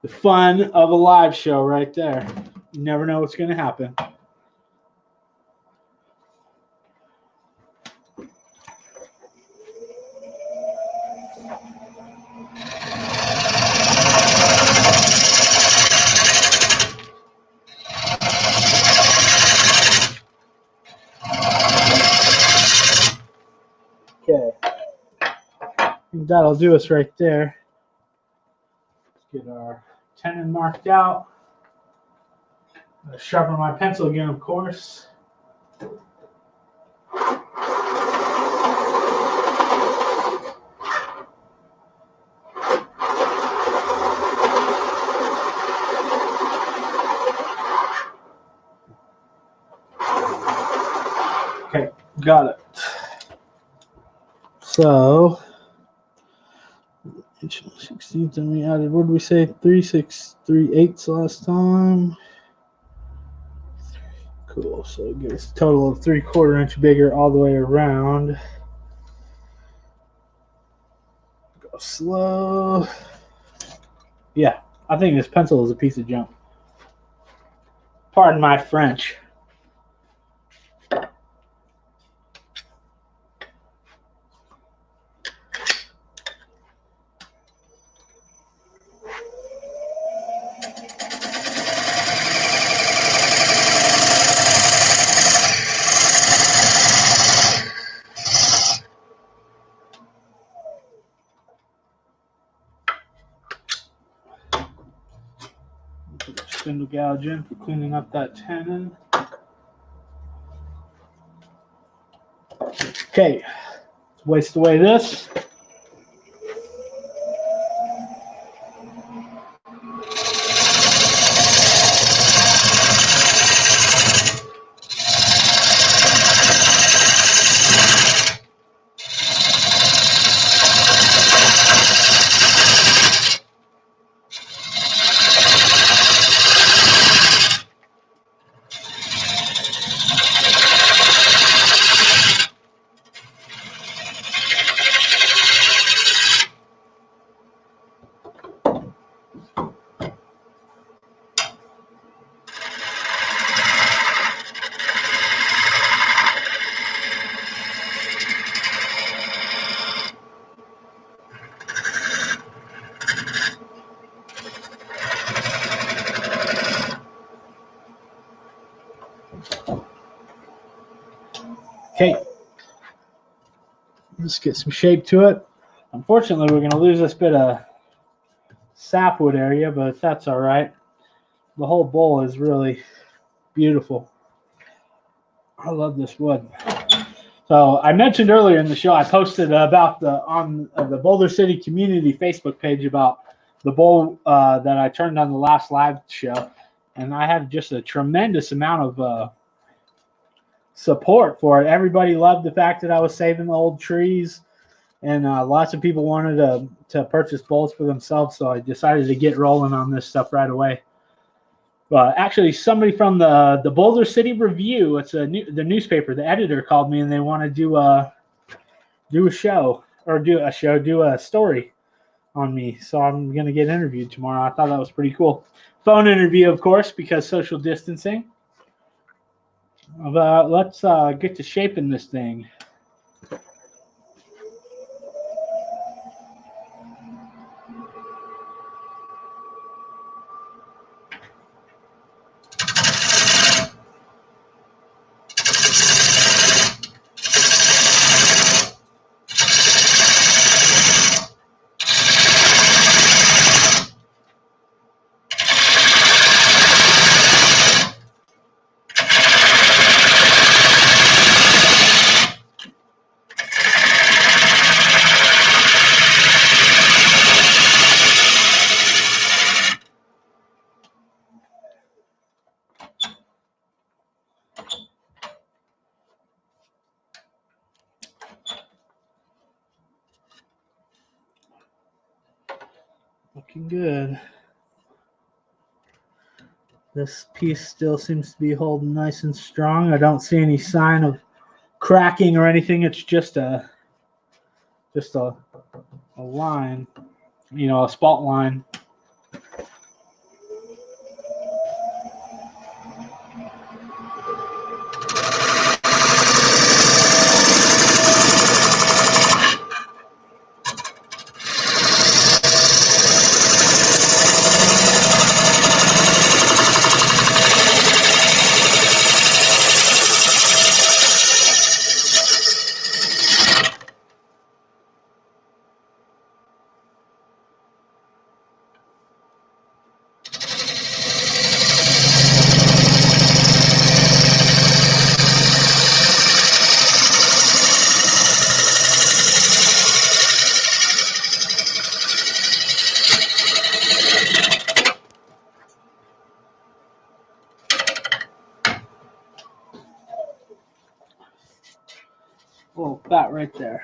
The fun of a live show right there. You never know what's going to happen. Okay. I think that'll do us right there. Let's get our tenon marked out. Sharpen my pencil again, of course. Okay, got it. So 16th, and we added, what did we say, 3 6 3/8 last time. Cool. So it gives a total of 3/4 inch bigger all the way around. Go slow. Yeah, I think this pencil is a piece of junk. Pardon my French. Put the spindle gouge in for cleaning up that tenon. Okay, let's waste away this. Okay, let's get some shape to it. Unfortunately, we're going to lose this bit of sapwood area, but that's all right. The whole bowl is really beautiful. I love this wood. So I mentioned earlier in the show, I posted about on the Boulder City Community Facebook page about the bowl that I turned on the last live show, and I had just a tremendous amount of support for it. Everybody loved the fact that I was saving the old trees, and lots of people wanted to purchase bowls for themselves. So I decided to get rolling on this stuff right away. Actually, somebody from the Boulder City Review, it's the newspaper, the editor called me and they want to do a story on me. So I'm going to get interviewed tomorrow. I thought that was pretty cool. Phone interview, of course, because social distancing. Let's get to shaping this thing. Looking good. This piece still seems to be holding nice and strong. I don't see any sign of cracking or anything. It's just a line, a spalt line. Little fat right there.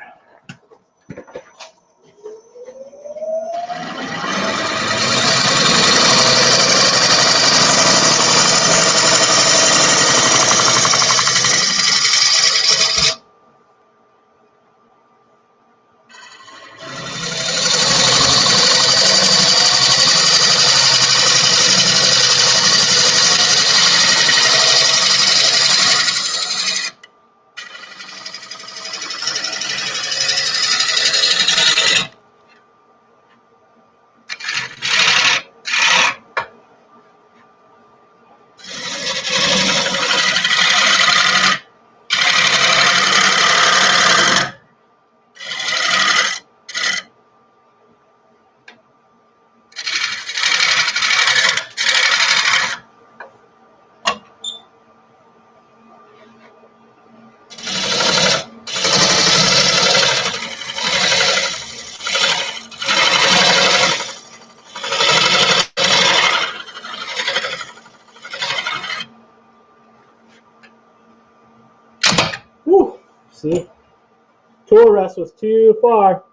See? Tool rest was too far.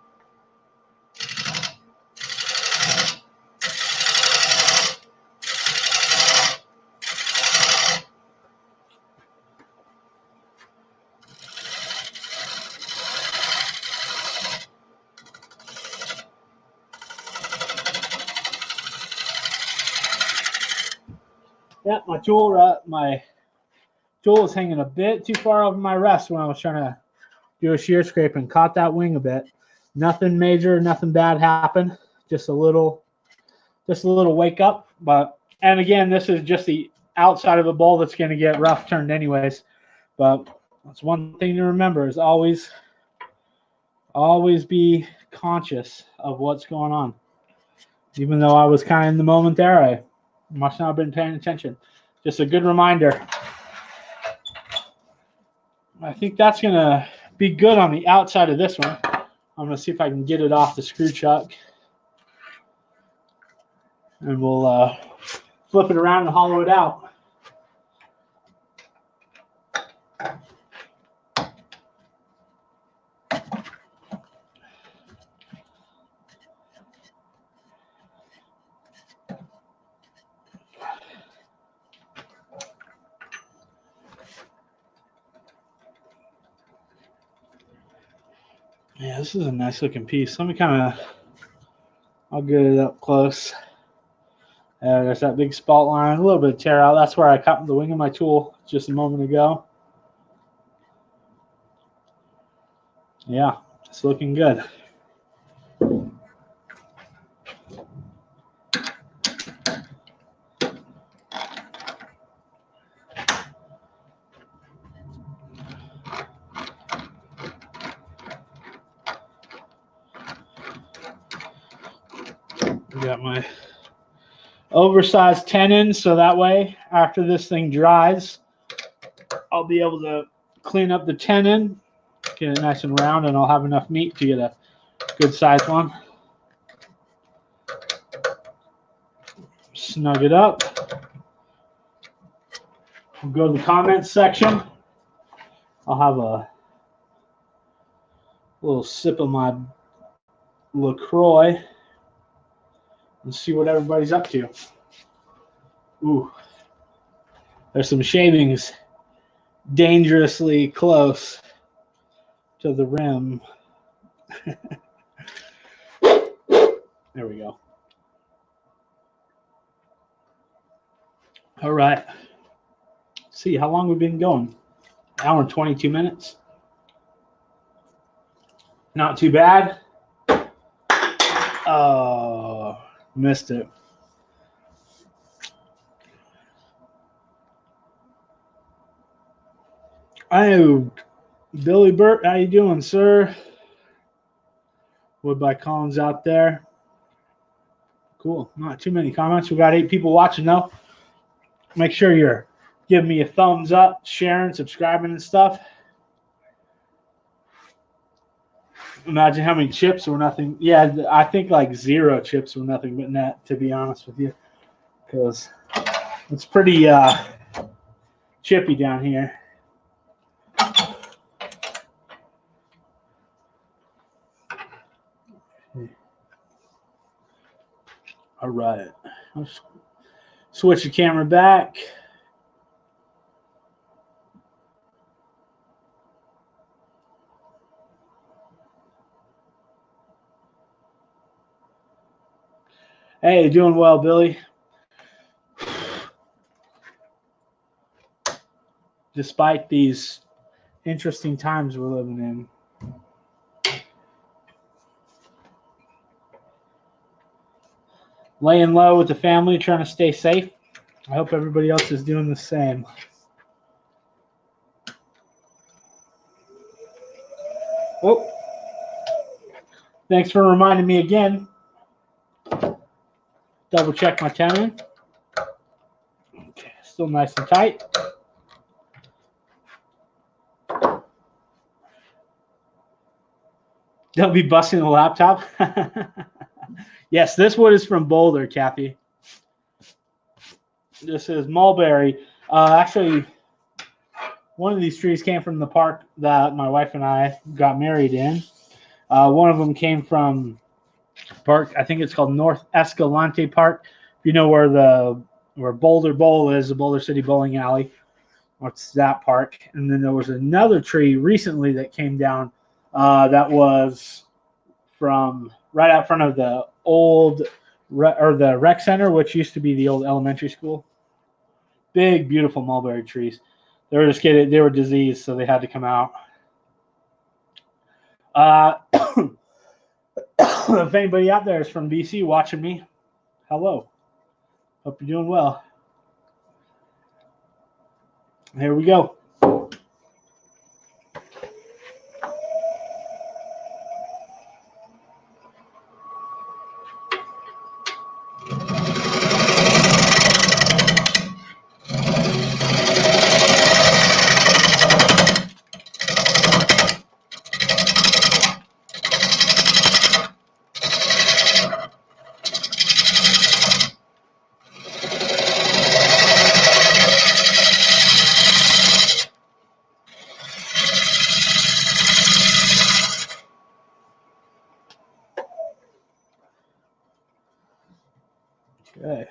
Yeah, my tool was hanging a bit too far over my rest when I was trying to do a shear scrape and caught that wing a bit. Nothing major, nothing bad happened. Just a little wake up. And again, this is just the outside of a bowl that's going to get rough turned anyways. But that's one thing to remember is always be conscious of what's going on. Even though I was kind of in the moment there, I must not have been paying attention. Just a good reminder. I think that's going to be good on the outside of this one. I'm going to see if I can get it off the screw chuck. And we'll flip it around and hollow it out. Yeah, this is a nice looking piece. Let me I'll get it up close. There's that big spot line, a little bit of tear out. That's where I cut the wing of my tool just a moment ago. Yeah, it's looking good. Got my oversized tenon, so that way after this thing dries, I'll be able to clean up the tenon, get it nice and round, and I'll have enough meat to get a good sized one. Snug it up. We'll go to the comments section. I'll have a little sip of my LaCroix and see what everybody's up to. Ooh, there's some shavings dangerously close to the rim. There we go. All right. See how long we've been going. An hour and 22 minutes. Not too bad. Oh, missed it. Oh, Billy Burt, how you doing, sir? Woodbine Collins out there. Cool. Not too many comments. We got 8 people watching though. Make sure you're giving me a thumbs up, sharing, subscribing and stuff. Imagine how many chips were nothing. Yeah, I think like 0 chips were nothing but net, to be honest with you. Because it's pretty chippy down here. All right. Let's switch the camera back. Hey, doing well, Billy. Despite these interesting times we're living in. Laying low with the family, trying to stay safe. I hope everybody else is doing the same. Oh, thanks for reminding me again. Double check my tenon. Okay, still nice and tight. Don't be busting the laptop. Yes, this wood is from Boulder, Kathy. This is mulberry. Actually, One of these trees came from the park that my wife and I got married in. One of them came from park. I think it's called North Escalante Park. If you know where Boulder Bowl is, the Boulder City Bowling Alley, what's that park? And then there was another tree recently that came down that was from right out front of the old the rec center, which used to be the old elementary school. Big, beautiful mulberry trees. They were diseased, so they had to come out. If anybody out there is from BC watching me, hello. Hope you're doing well. Here we go. Okay.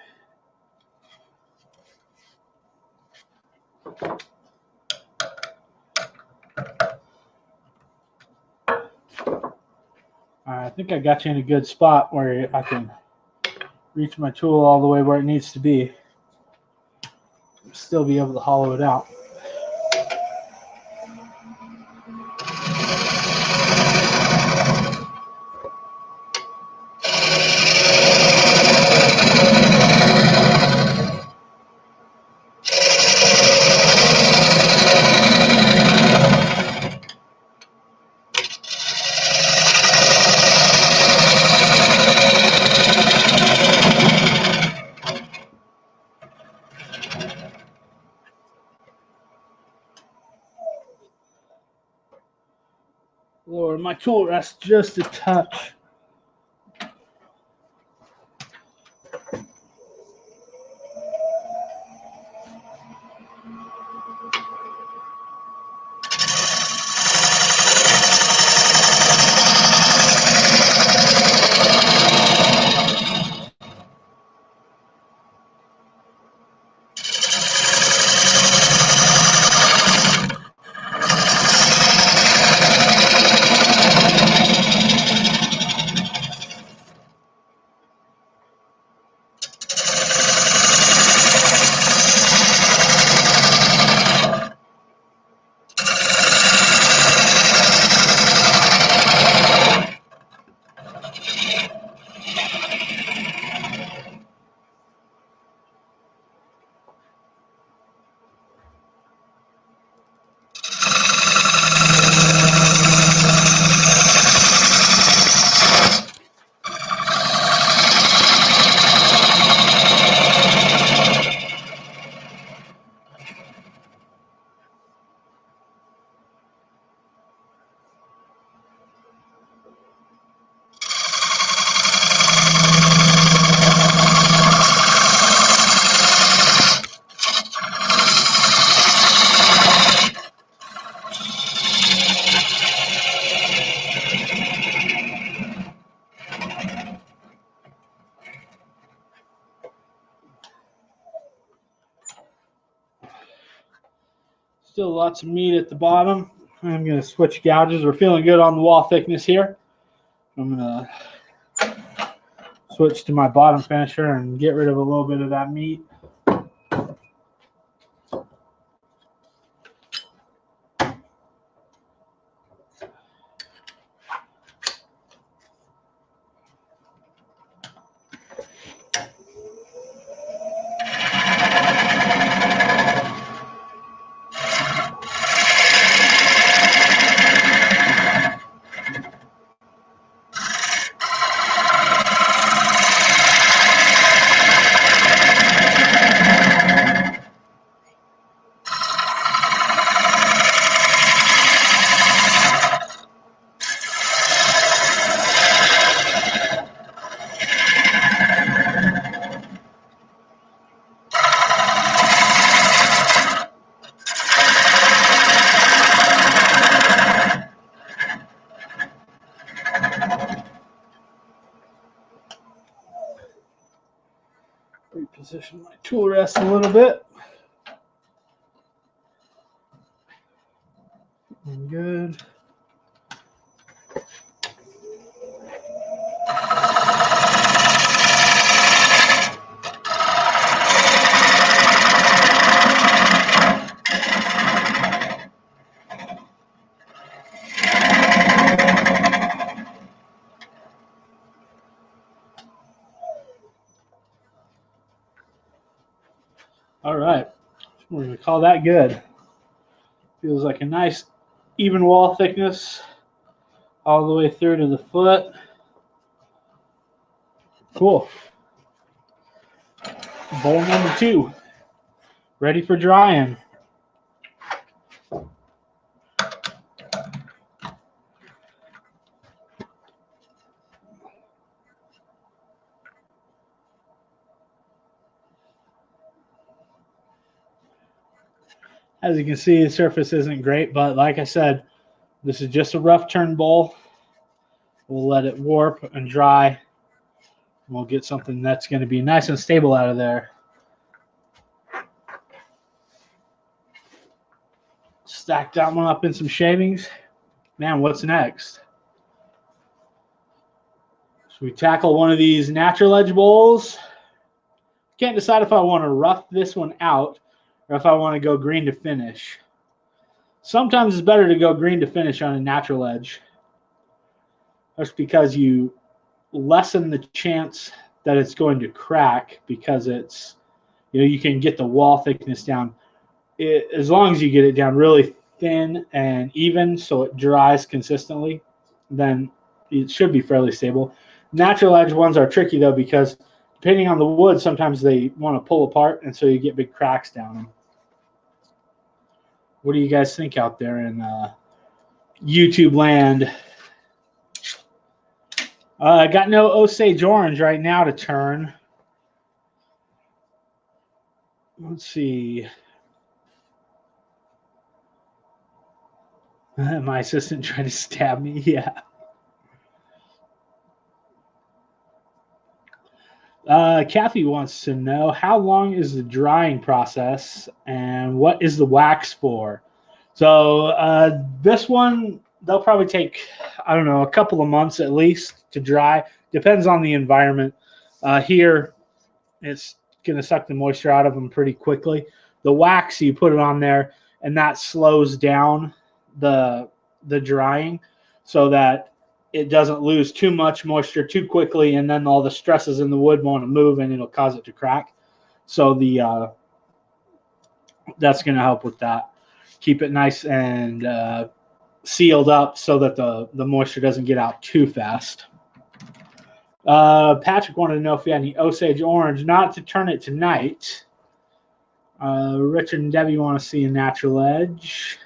I think I got you in a good spot where I can reach my tool all the way where it needs to be. Still be able to hollow it out. Lower my tool rest just a touch. Still lots of meat at the bottom. I'm going to switch gouges. We're feeling good on the wall thickness here. I'm going to switch to my bottom finisher and get rid of a little bit of that meat. Reposition my tool rest a little bit. Good. All right, we're going to call that good. Feels like a nice even wall thickness all the way through to the foot. Cool. Bowl number 2, ready for drying. As you can see, the surface isn't great, but like I said, this is just a rough turn bowl. We'll let it warp and dry. We'll get something that's going to be nice and stable out of there. Stack that one up in some shavings. Man, what's next? Should we tackle one of these natural edge bowls? Can't decide if I want to rough this one out or if I want to go green to finish. Sometimes it's better to go green to finish on a natural edge. That's because you lessen the chance that it's going to crack, because it's, you can get the wall thickness down. As long as you get it down really thin and even so it dries consistently, then it should be fairly stable. Natural edge ones are tricky though, because depending on the wood, sometimes they want to pull apart, and so you get big cracks down them. What do you guys think out there in YouTube land? I got no Osage orange right now to turn. Let's see. My assistant tried to stab me. Yeah. Kathy wants to know, how long is the drying process and what is the wax for? So this one, they'll probably take, I don't know, a couple of months at least to dry. Depends on the environment. Here, it's going to suck the moisture out of them pretty quickly. The wax, you put it on there, and that slows down the drying so that it doesn't lose too much moisture too quickly, and then all the stresses in the wood want to move and it'll cause it to crack. So that's going to help with that. Keep it nice and sealed up so that the moisture doesn't get out too fast. Patrick wanted to know if we had any Osage orange. Not to turn it tonight. Richard and Debbie want to see a natural edge.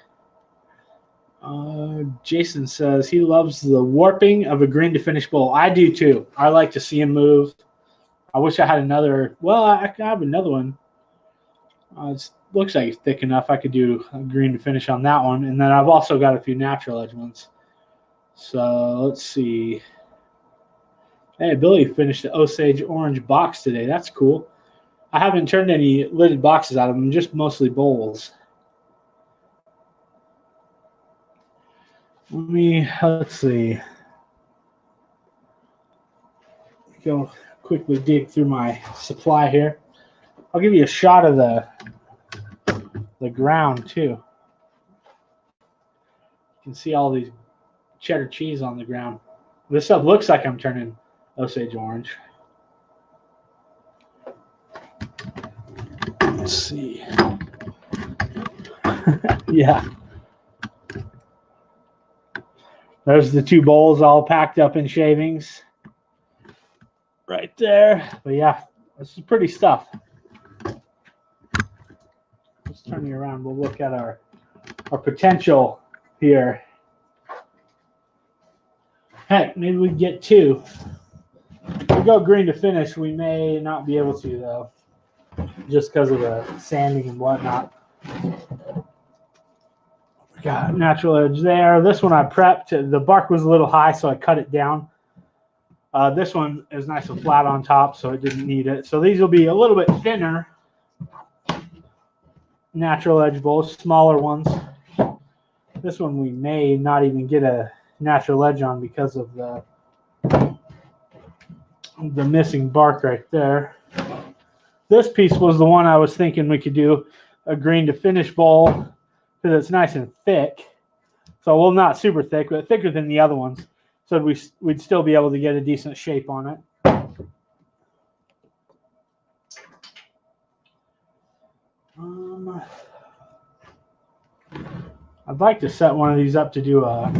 Jason says he loves the warping of a green to finish bowl. I do too. I like to see him move. I wish I had another. Well, I have another one. It looks like it's thick enough. I could do a green to finish on that one. And then I've also got a few natural edge ones. So let's see. Hey, Billy finished the Osage orange box today. That's cool. I haven't turned any lidded boxes out of them, just mostly bowls. Let's see. Go quickly dig through my supply here. I'll give you a shot of the ground too. You can see all these cheddar cheese on the ground. This stuff looks like I'm turning Osage orange. Let's see. Yeah. There's the two bowls all packed up in shavings. Right there. But yeah, this is pretty stuff. Let's turn you around. We'll look at our potential here. Heck, maybe we get 2. If we go green to finish, we may not be able to, though, just because of the sanding and whatnot. Got natural edge there. This one I prepped. The bark was a little high, so I cut it down. This one is nice and flat on top, so it didn't need it. So these will be a little bit thinner natural edge bowls, smaller ones. This one we may not even get a natural edge on because of the missing bark right there. This piece was the one I was thinking we could do a green to finish bowl because it's nice and thick. So, well, not super thick, but thicker than the other ones. So we'd still be able to get a decent shape on it. I'd like to set one of these up to do a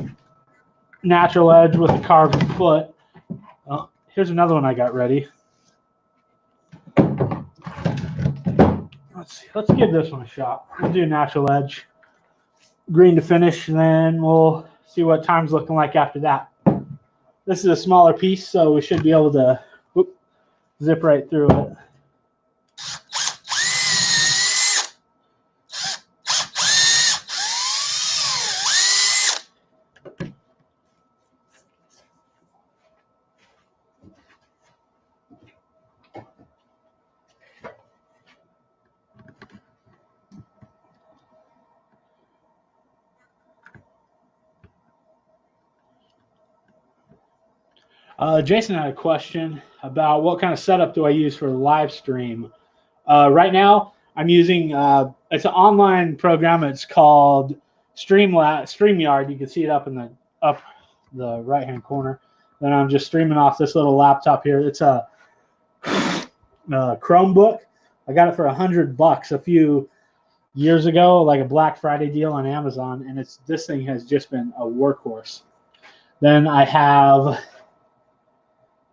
natural edge with a carved foot. Here's another one I got ready. Let's see. Let's give this one a shot. We'll do natural edge, green to finish, and then we'll see what time's looking like after that. This is a smaller piece, so we should be able to zip right through it. Jason had a question about what kind of setup do I use for live stream. Right now, I'm using it's an online program. It's called StreamYard. You can see it up in the right hand corner. Then I'm just streaming off this little laptop here. It's a Chromebook. I got it for $100 a few years ago, like a Black Friday deal on Amazon, and this thing has just been a workhorse. Then I have,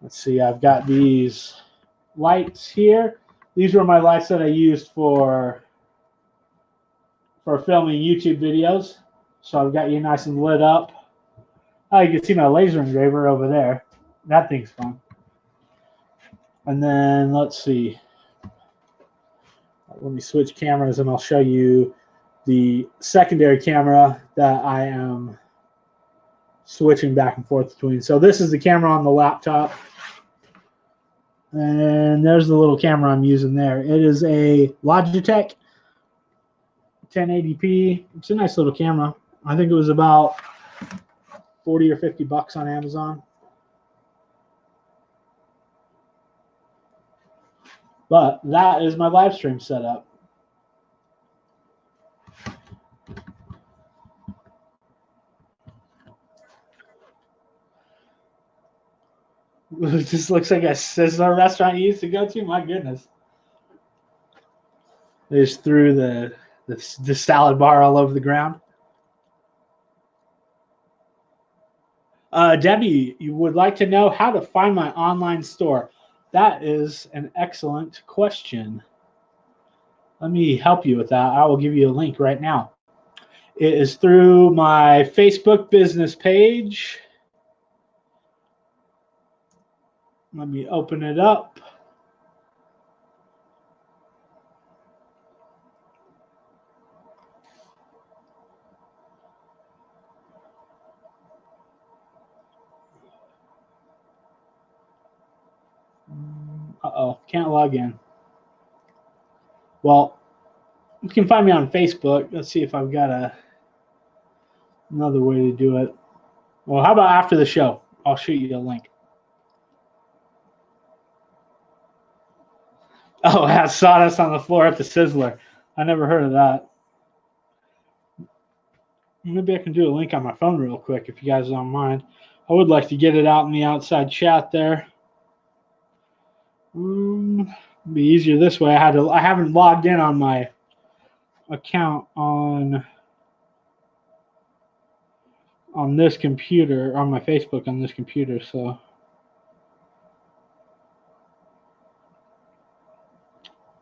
let's see, I've got these lights here. These were my lights that I used for filming YouTube videos. So I've got you nice and lit up. Oh, you can see my laser engraver over there. That thing's fun. And then let's see. Let me switch cameras and I'll show you the secondary camera that I am switching back and forth between. So this is the camera on the laptop. And there's the little camera I'm using there. It is a Logitech 1080p. It's a nice little camera. I think it was about 40 or 50 bucks on Amazon. But that is my live stream setup. It just looks like a Sizzler restaurant you used to go to. My goodness. They just threw the salad bar all over the ground. Debbie, you would like to know how to find my online store. That is an excellent question. Let me help you with that. I will give you a link right now. It is through my Facebook business page. Let me open it up. Uh-oh, can't log in. Well, you can find me on Facebook. Let's see if I've got another way to do it. Well, how about after the show? I'll shoot you a link. Oh, it has sawdust on the floor at the Sizzler. I never heard of that. Maybe I can do a link on my phone real quick if you guys don't mind. I would like to get it out in the outside chat there. It'd be easier this way. I haven't logged in on my account on this computer, on my Facebook on this computer, so.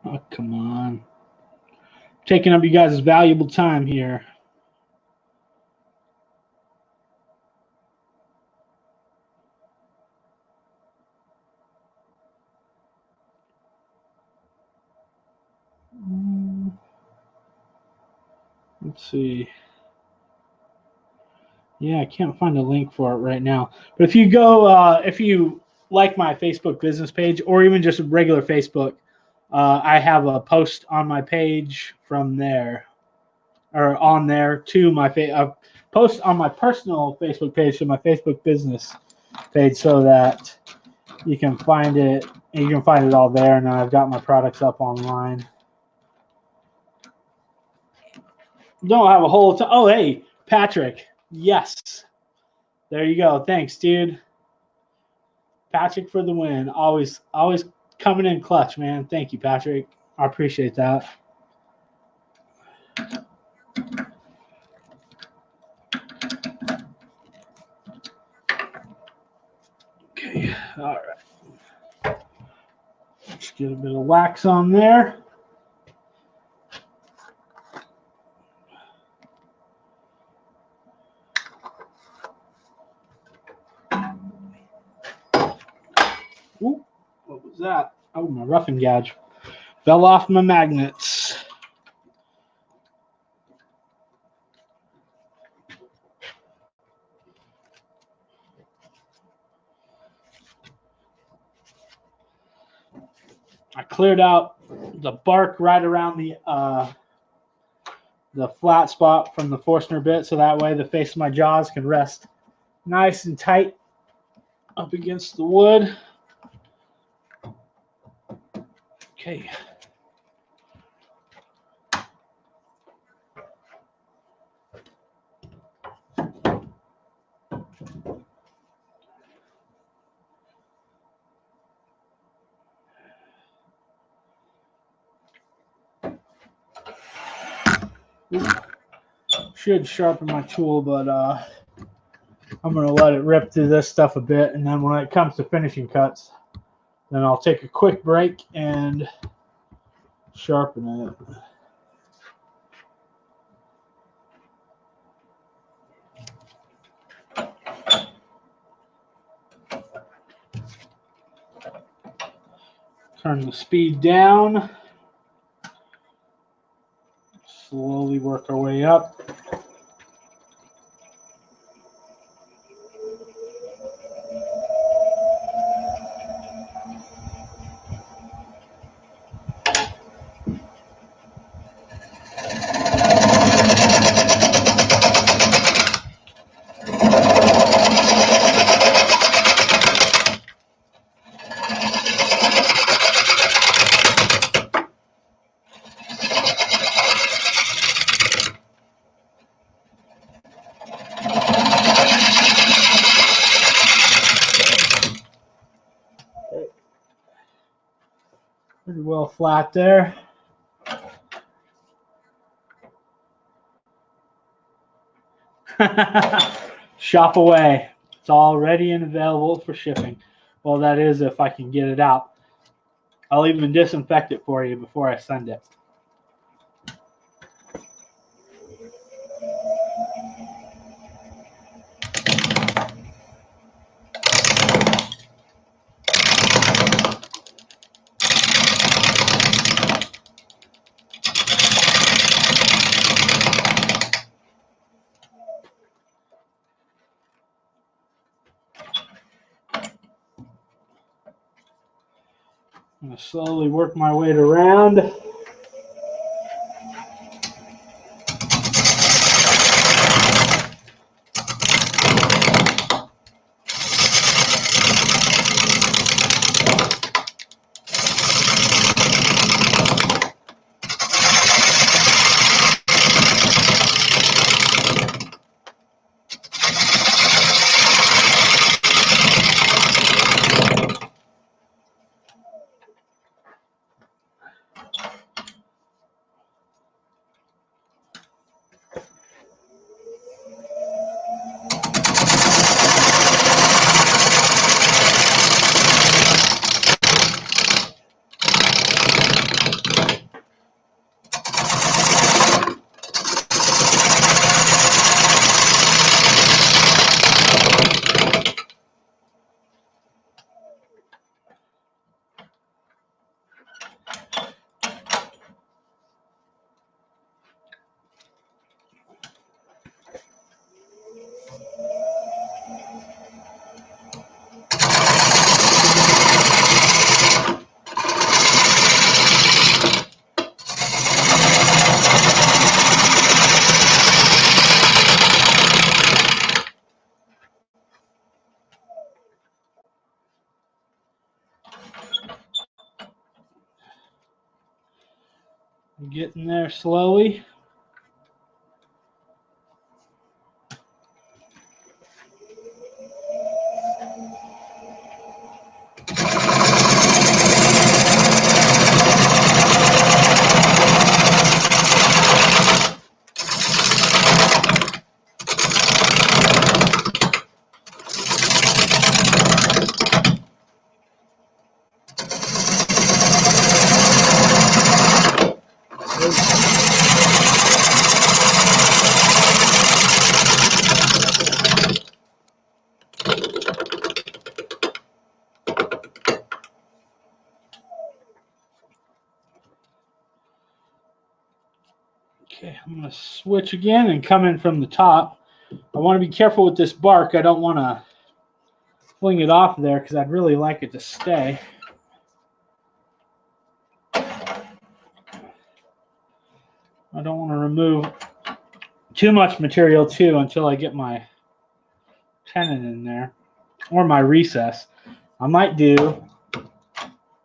Oh, come on. Taking up you guys' valuable time here. Let's see. Yeah, I can't find a link for it right now. But if you go, if you like my Facebook business page or even just regular Facebook, I have a post on my page from there or on there to my post on my personal Facebook page to my Facebook business page so that you can find it. And you can find it all there. And I've got my products up online. Don't have a whole ton. Oh, hey, Patrick. Yes. There you go. Thanks, dude. Patrick for the win. Always coming in clutch, man. Thank you, Patrick. I appreciate that. Okay. All right. Let's get a bit of wax on there. Ooh, what was that? Oh, my roughing gouge. Fell off my magnets. I cleared out the bark right around the flat spot from the Forstner bit, so that way the face of my jaws can rest nice and tight up against the wood. Okay. Should sharpen my tool, but I'm going to let it rip through this stuff a bit, and then when it comes to finishing cuts, then I'll take a quick break and sharpen it. Turn the speed down. Slowly work our way up. Pretty well flat there. Shop away. It's all ready and available for shipping. Well, that is if I can get it out. I'll even disinfect it for you before I send it. I'm going to slowly work my way around. Getting there slowly. Okay, I'm going to switch again and come in from the top. I want to be careful with this bark. I don't want to fling it off there because I'd really like it to stay. I don't want to remove too much material too until I get my tenon in there or my recess. I might do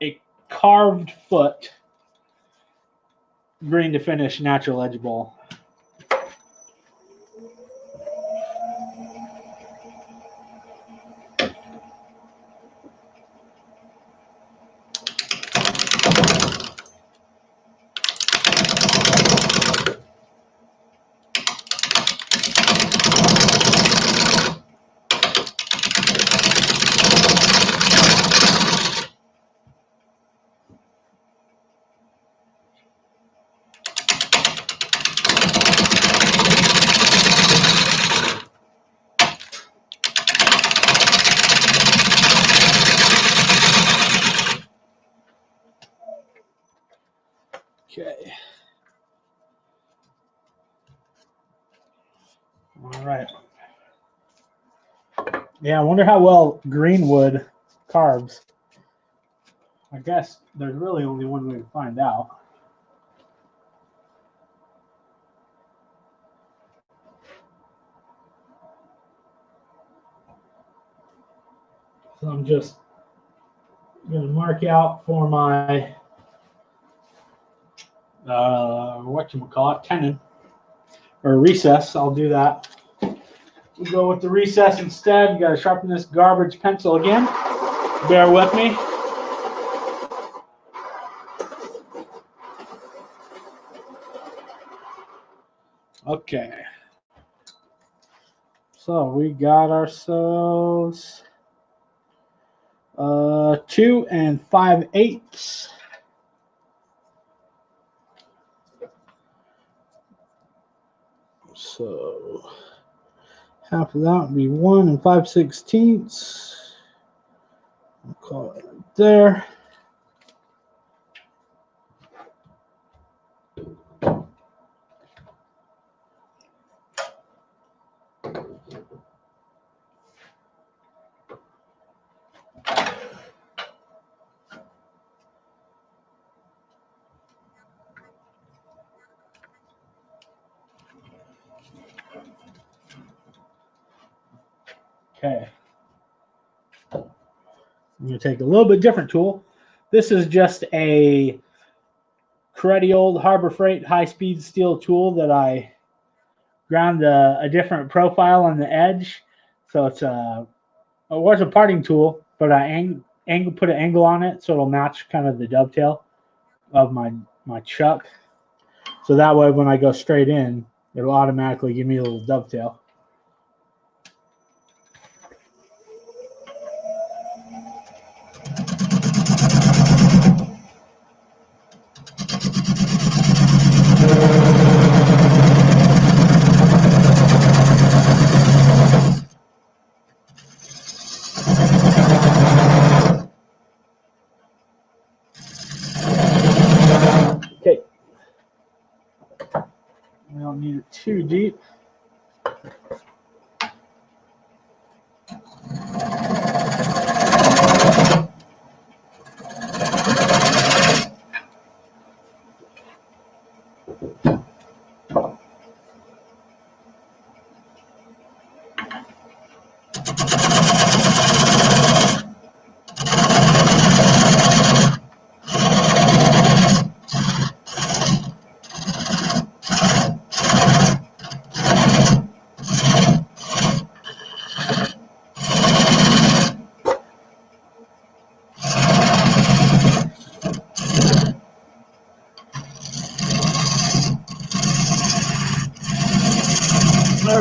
a carved foot green to finish natural edge bowl. Okay. All right. Yeah, I wonder how well greenwood carves. I guess there's really only one way to find out. So I'm just going to mark out for my whatchamacallit, tenon or recess. I'll do that. We'll go with the recess instead. You got to sharpen this garbage pencil again. Bear with me. Okay. So we got ourselves 2 5/8. So half of that would be 1 5/16. I'll call it right there. Okay. I'm going to take a little bit different tool. This is just a cruddy old Harbor Freight high-speed steel tool that I ground a different profile on the edge. So it was a parting tool, but I put an angle on it so it'll match kind of the dovetail of my chuck. So that way when I go straight in, it'll automatically give me a little dovetail. Okay. We don't need it too deep.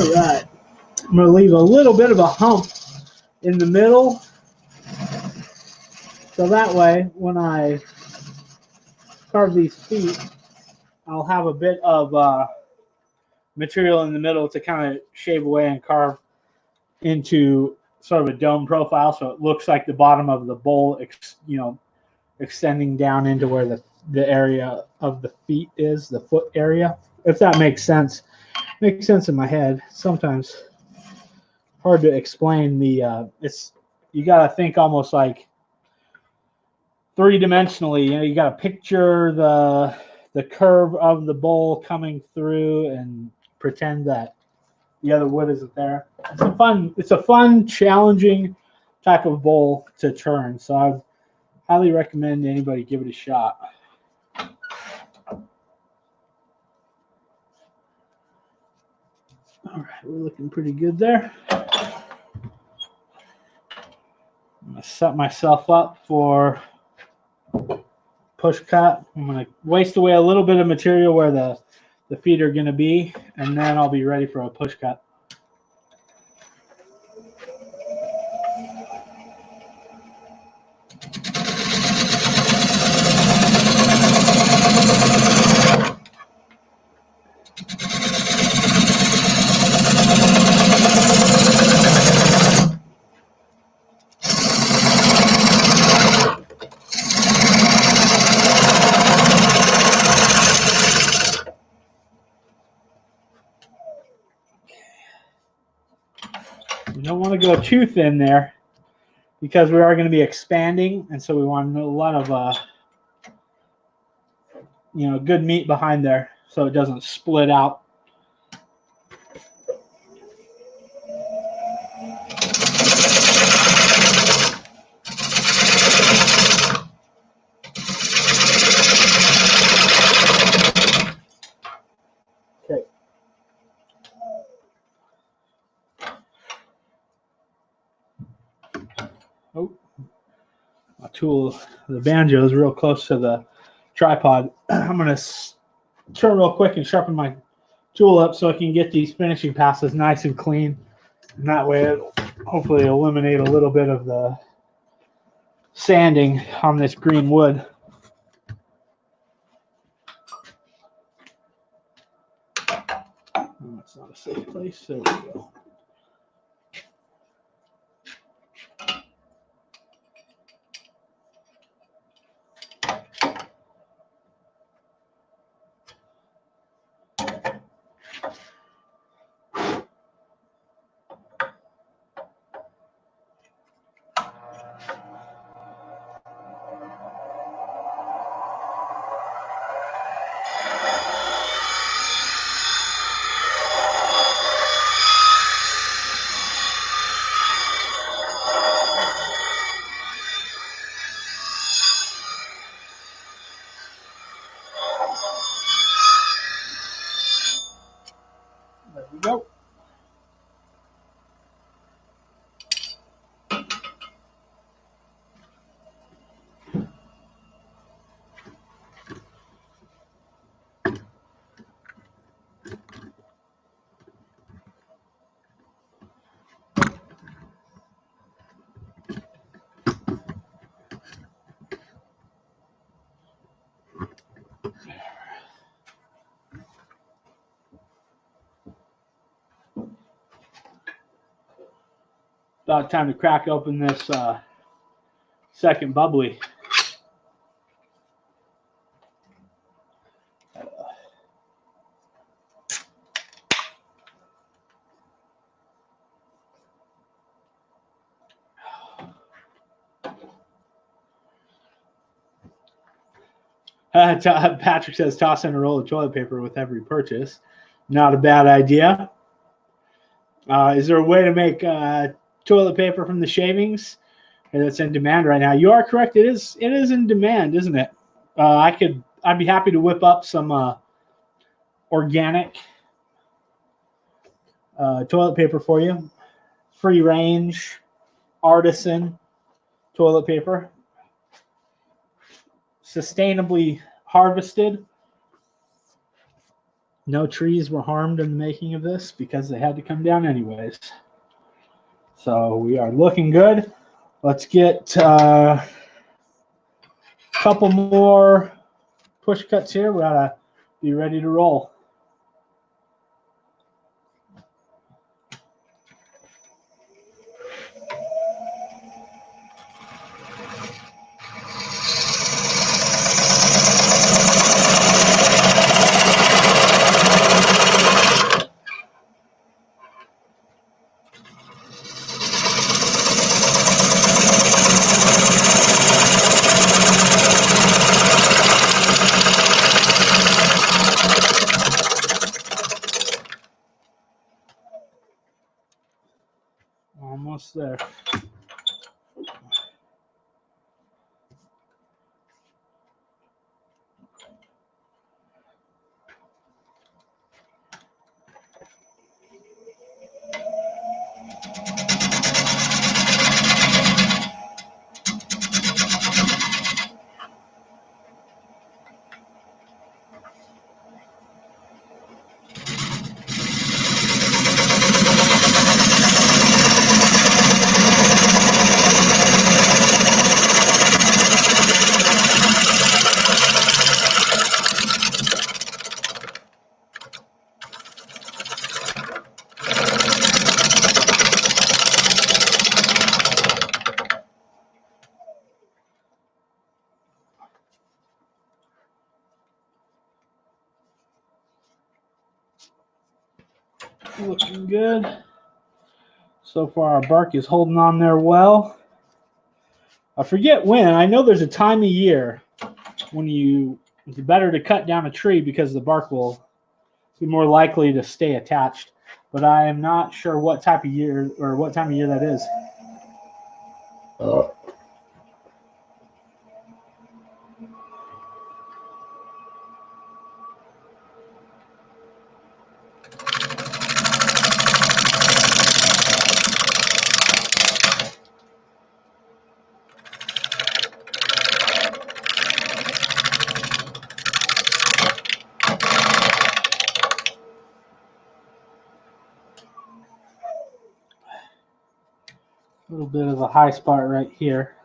right. I'm going to leave a little bit of a hump in the middle. So that way, when I carve these feet, I'll have a bit of material in the middle to kind of shave away and carve into sort of a dome profile, so it looks like the bottom of the bowl, extending down into where the area of the feet is, the foot area. If that makes sense. Makes sense in my head. Sometimes hard to explain the you got to think almost like three-dimensionally. You got to picture the curve of the bowl coming through and pretend that the other wood isn't there. It's a fun, challenging type of bowl to turn. So I highly recommend anybody give it a shot. All right, we're looking pretty good there. I'm gonna set myself up for push cut. I'm gonna waste away a little bit of material where the feet are gonna be, and then I'll be ready for a push cut. You don't want to go too thin there because we are going to be expanding, and so we want a lot of good meat behind there so it doesn't split out. Okay. Oh, my tool, the banjo is real close to the tripod. I'm going to turn real quick and sharpen my tool up so I can get these finishing passes nice and clean. And that way it'll hopefully eliminate a little bit of the sanding on this green wood. Oh, that's not a safe place. There we go. There we go. About time to crack open this second bubbly. Patrick says toss in a roll of toilet paper with every purchase. Not a bad idea. Is there a way to make toilet paper from the shavings that's in demand right now? You are correct. It is in demand, isn't it? I'd be happy to whip up some organic toilet paper for you. Free range, artisan toilet paper. Sustainably harvested. No trees were harmed in the making of this because they had to come down anyways. So we are looking good. Let's get a couple more push cuts here. We gotta be ready to roll. Almost there. Looking good. So far, our bark is holding on there well. I forget when. I know there's a time of year when it's better to cut down a tree because the bark will be more likely to stay attached. But I am not sure what type of year or what time of year that is. A little bit of a high spot right here.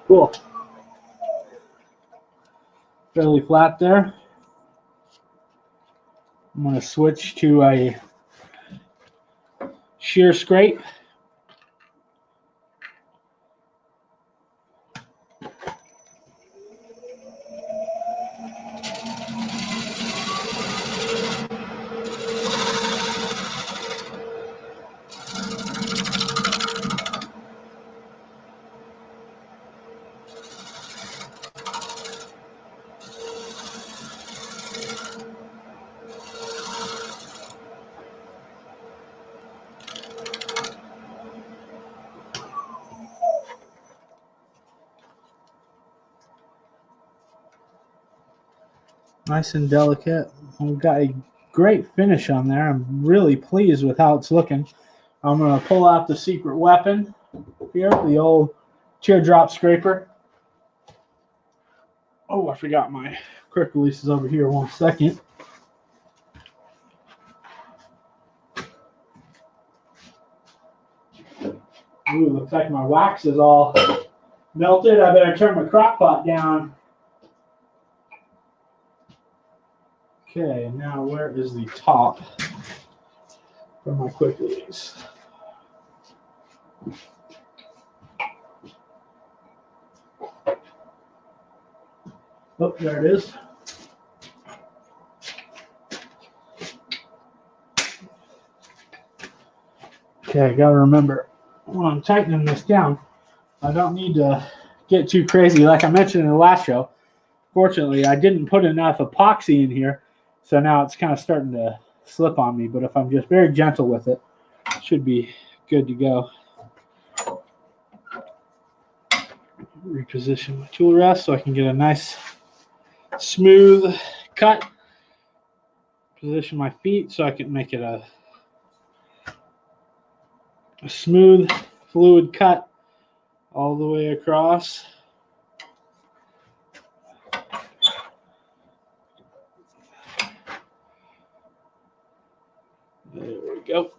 Cool. Fairly flat there. I'm going to switch to a shear scrape. Nice and delicate. We've got a great finish on there. I'm really pleased with how it's looking. I'm going to pull out the secret weapon here, the old teardrop scraper. Oh, I forgot my quick release is over here. 1 second. Ooh, looks like my wax is all melted. I better turn my crock pot down. Okay, now where is the top for my quick release? Oh, there it is. Okay, I gotta remember when I'm tightening this down, I don't need to get too crazy. Like I mentioned in the last show, Fortunately, I didn't put enough epoxy in here, so now it's kind of starting to slip on me. But if I'm just very gentle with it, it should be good to go. Reposition my tool rest so I can get a nice smooth cut. Position my feet so I can make it a smooth fluid cut all the way across. There we go.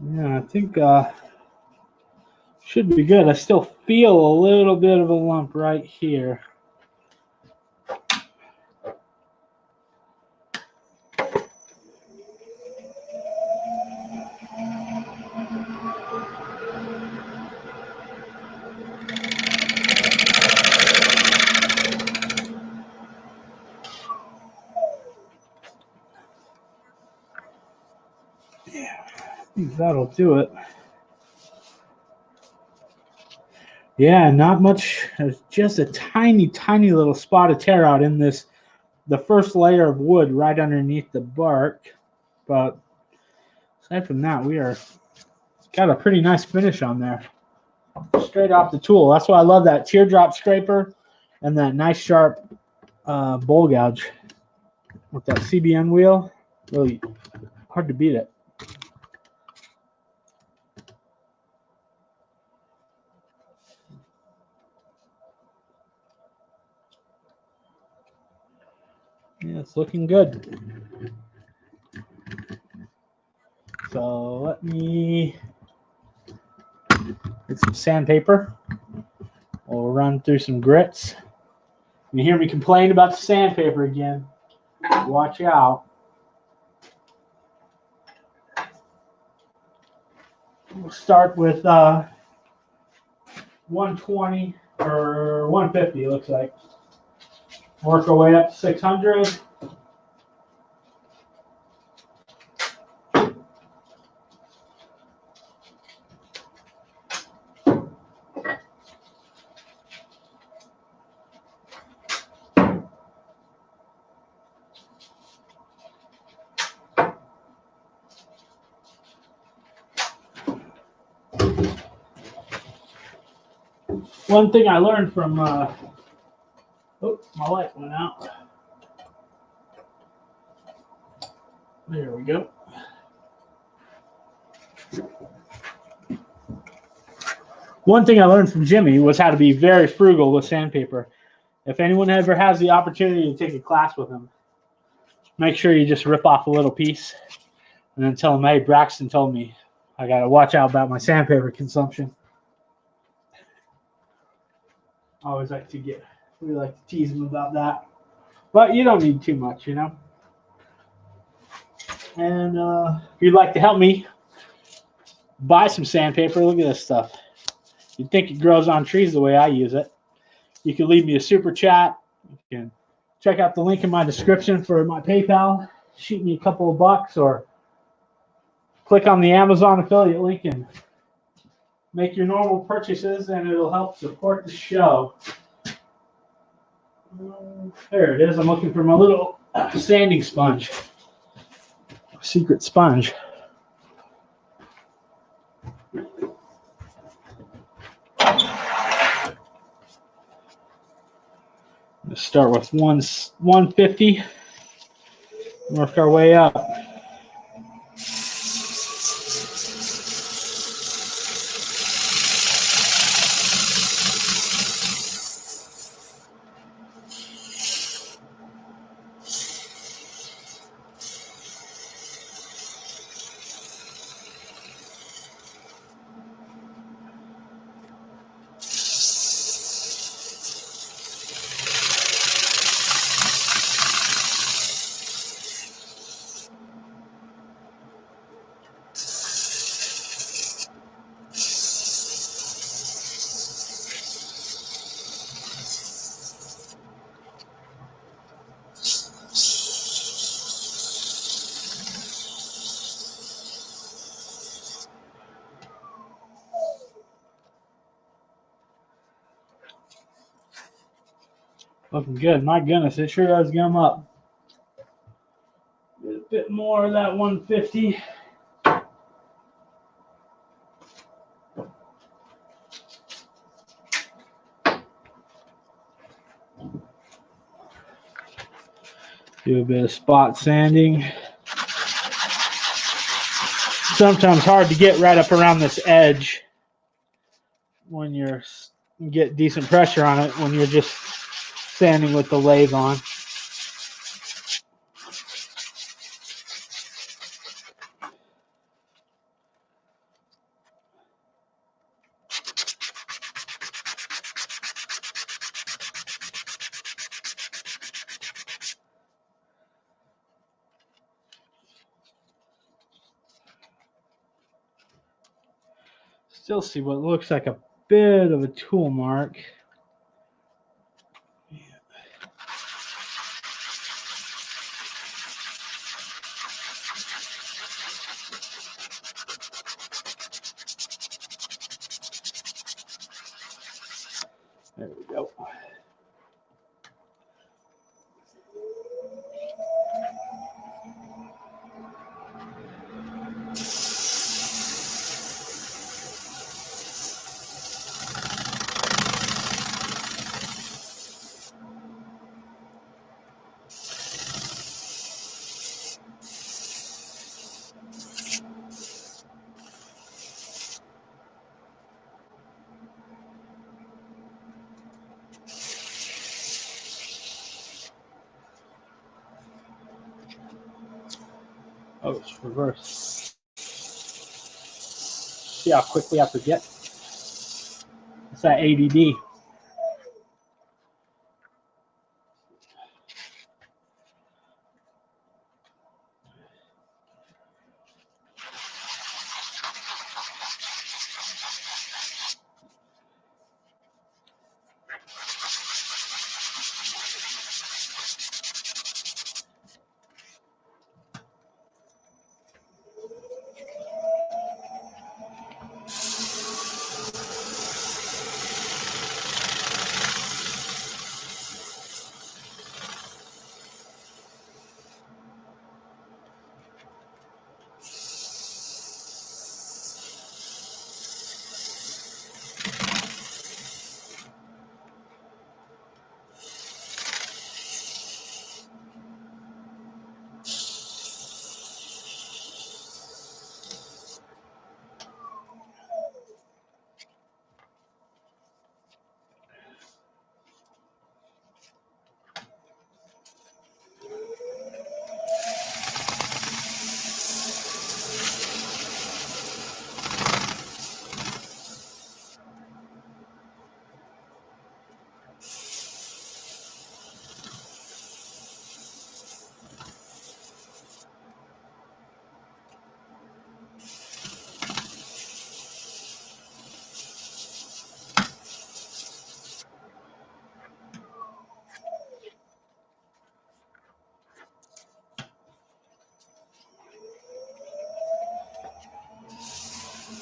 Yeah, I think should be good. I still feel a little bit of a lump right here. Yeah, I think that'll do it. Yeah, not much. There's just a tiny, tiny little spot of tear out in this, the first layer of wood right underneath the bark. But aside from that, we are got a pretty nice finish on there. Straight off the tool. That's why I love that teardrop scraper and that nice sharp bowl gouge with that CBN wheel. Really hard to beat it. Yeah, it's looking good. So let me get some sandpaper. We'll run through some grits. You hear me complain about the sandpaper again. Watch out. We'll start with 120 or 150, it looks like. Work our way up to 600. One thing I learned from, oh, my light went out. There we go. One thing I learned from Jimmy was how to be very frugal with sandpaper. If anyone ever has the opportunity to take a class with him, make sure you just rip off a little piece and then tell him, hey, Braxton told me I got to watch out about my sandpaper consumption. I always like to we like to tease him about that. But you don't need too much, you know. And if you'd like to help me buy some sandpaper, look at this stuff. You'd think it grows on trees the way I use it. You can leave me a super chat. You can check out the link in my description for my PayPal. Shoot me a couple of bucks or click on the Amazon affiliate link and make your normal purchases, and it'll help support the show. There it is. I'm looking for my little sanding sponge. Secret sponge. Let's start with 150. Work our way up. Looking good. My goodness, it sure does gum up. Get a bit more of that 150. Do a bit of spot sanding. Sometimes hard to get right up around this edge when you get decent pressure on it when you're just sanding with the lathe on. Still see what looks like a bit of a tool mark. There we go. Oh, it's reversed. See how quickly I forget? It's that ADD.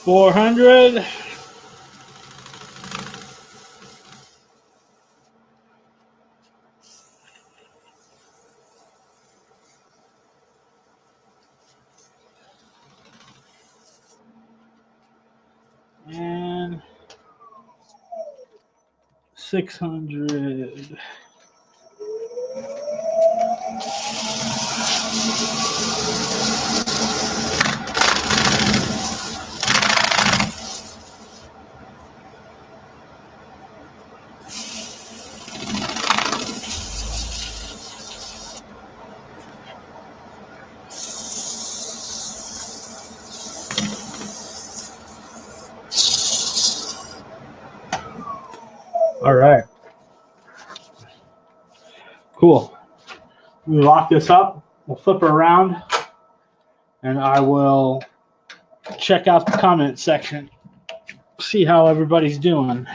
$400. And 600. All right. Cool. We lock this up. We'll flip her around, and I will check out the comment section. See how everybody's doing.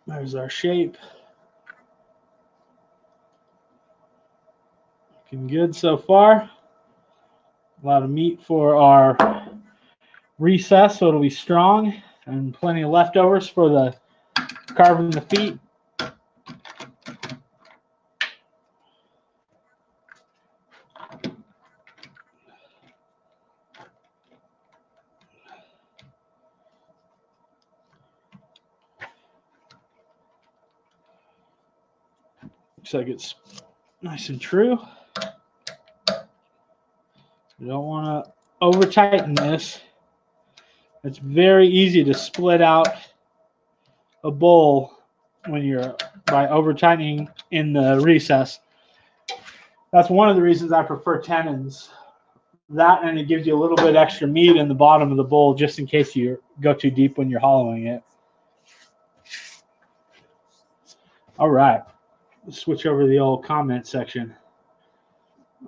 There's our shape. Looking good so far. A lot of meat for our recess, so it'll be strong, and plenty of leftovers for the carving the feet. Looks like it's nice and true. You don't want to over tighten this. It's very easy to split out a bowl when you're by over tightening in the recess. That's one of the reasons I prefer tenons. That, and it gives you a little bit extra meat in the bottom of the bowl just in case you go too deep when you're hollowing it. All right, let's switch over to the old comment section.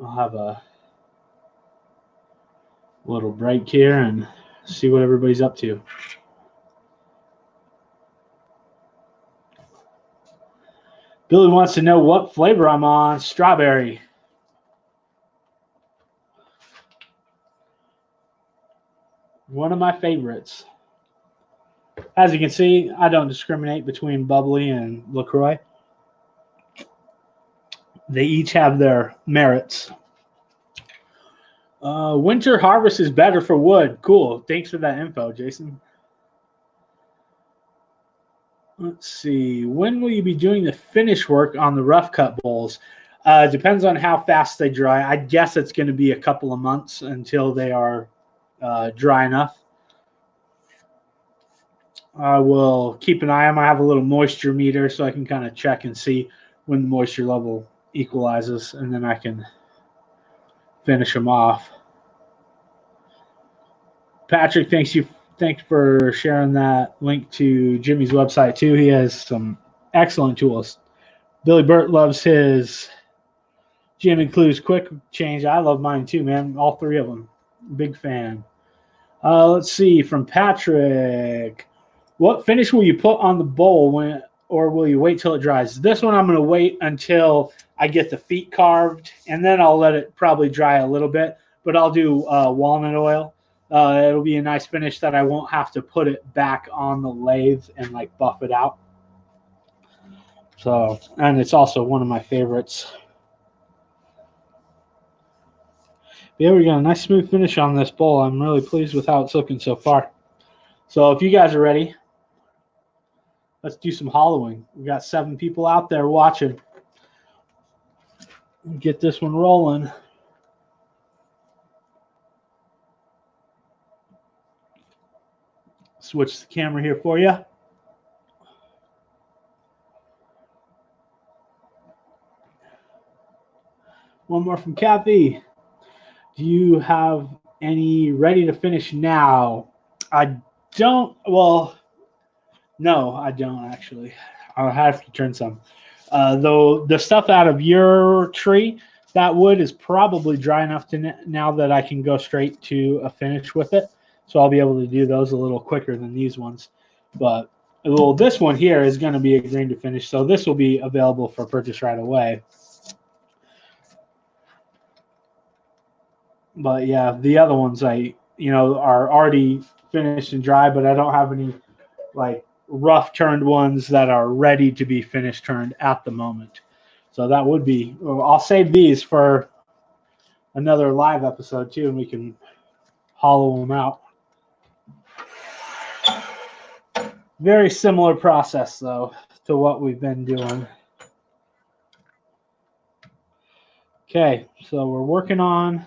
I'll have a little break here and see what everybody's up to. Billy wants to know what flavor I'm on. Strawberry. One of my favorites. As you can see, I don't discriminate between bubbly and LaCroix. They each have their merits. Winter harvest is better for wood. Cool. Thanks for that info, Jason. Let's see. When will you be doing the finish work on the rough cut bowls? Depends on how fast they dry. I guess it's going to be a couple of months until they are dry enough. I will keep an eye on them. I have a little moisture meter so I can kind of check and see when the moisture level equalizes, and then I can finish them off. Patrick, thanks for sharing that link to Jimmy's website too. He has some excellent tools. Billy Burt loves his Jimmy Clues quick change. I love mine too, man. All three of them. Big fan. Let's see, from Patrick. What finish will you put on the bowl or will you wait till it dries? This one I'm going to wait until I get the feet carved, and then I'll let it probably dry a little bit. But I'll do walnut oil. It'll be a nice finish that I won't have to put it back on the lathe and like buff it out. So, and it's also one of my favorites. Yeah, we got a nice smooth finish on this bowl. I'm really pleased with how it's looking so far. So if you guys are ready, let's do some hollowing. We got 7 people out there watching. Get this one rolling. Switch the camera here for you. One more from Kathy. Do you have any ready to finish now? I don't. Well, no, I don't actually. I'll have to turn some. Though the stuff out of your tree, that wood is probably dry enough to now that I can go straight to a finish with it. So I'll be able to do those a little quicker than these ones. But this one here is going to be a green to finish, so this will be available for purchase right away. But yeah, the other ones are already finished and dry, but I don't have any like rough turned ones that are ready to be finished turned at the moment. So that would be, I'll save these for another live episode too, and we can hollow them out. Very similar process though to what we've been doing. Okay, so we're working on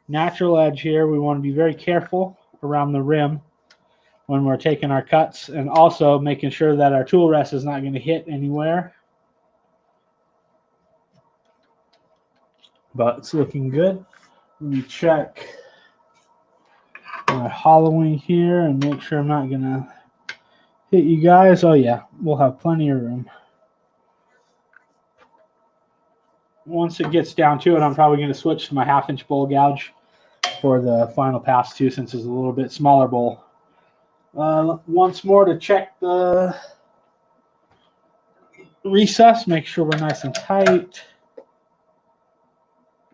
natural edge here. We want to be very careful around the rim when we're taking our cuts, and also making sure that our tool rest is not going to hit anywhere. But it's looking good. Let me check my hollowing here and make sure I'm not going to hit you guys. Oh yeah, we'll have plenty of room. Once it gets down to it, I'm probably going to switch to my 1/2-inch bowl gouge for the final pass too, since it's a little bit smaller bowl. Once more to check the recess, make sure we're nice and tight.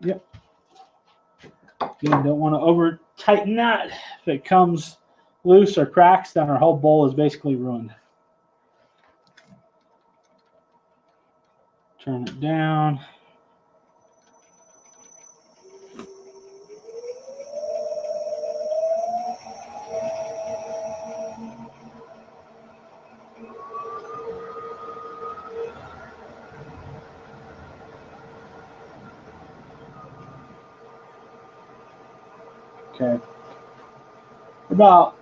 Yep. Again, don't want to over tighten that. If it comes loose or cracks, then our whole bowl is basically ruined. Turn it down. Okay. About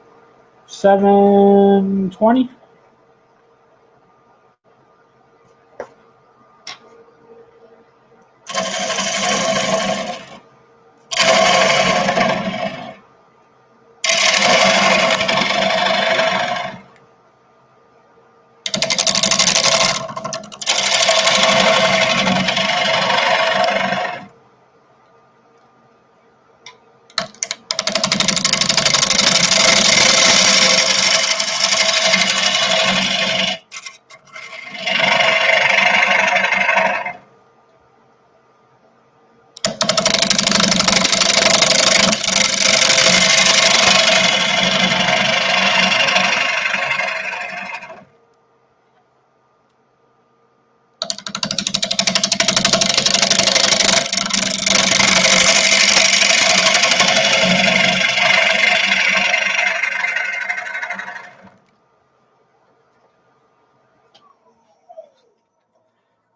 720.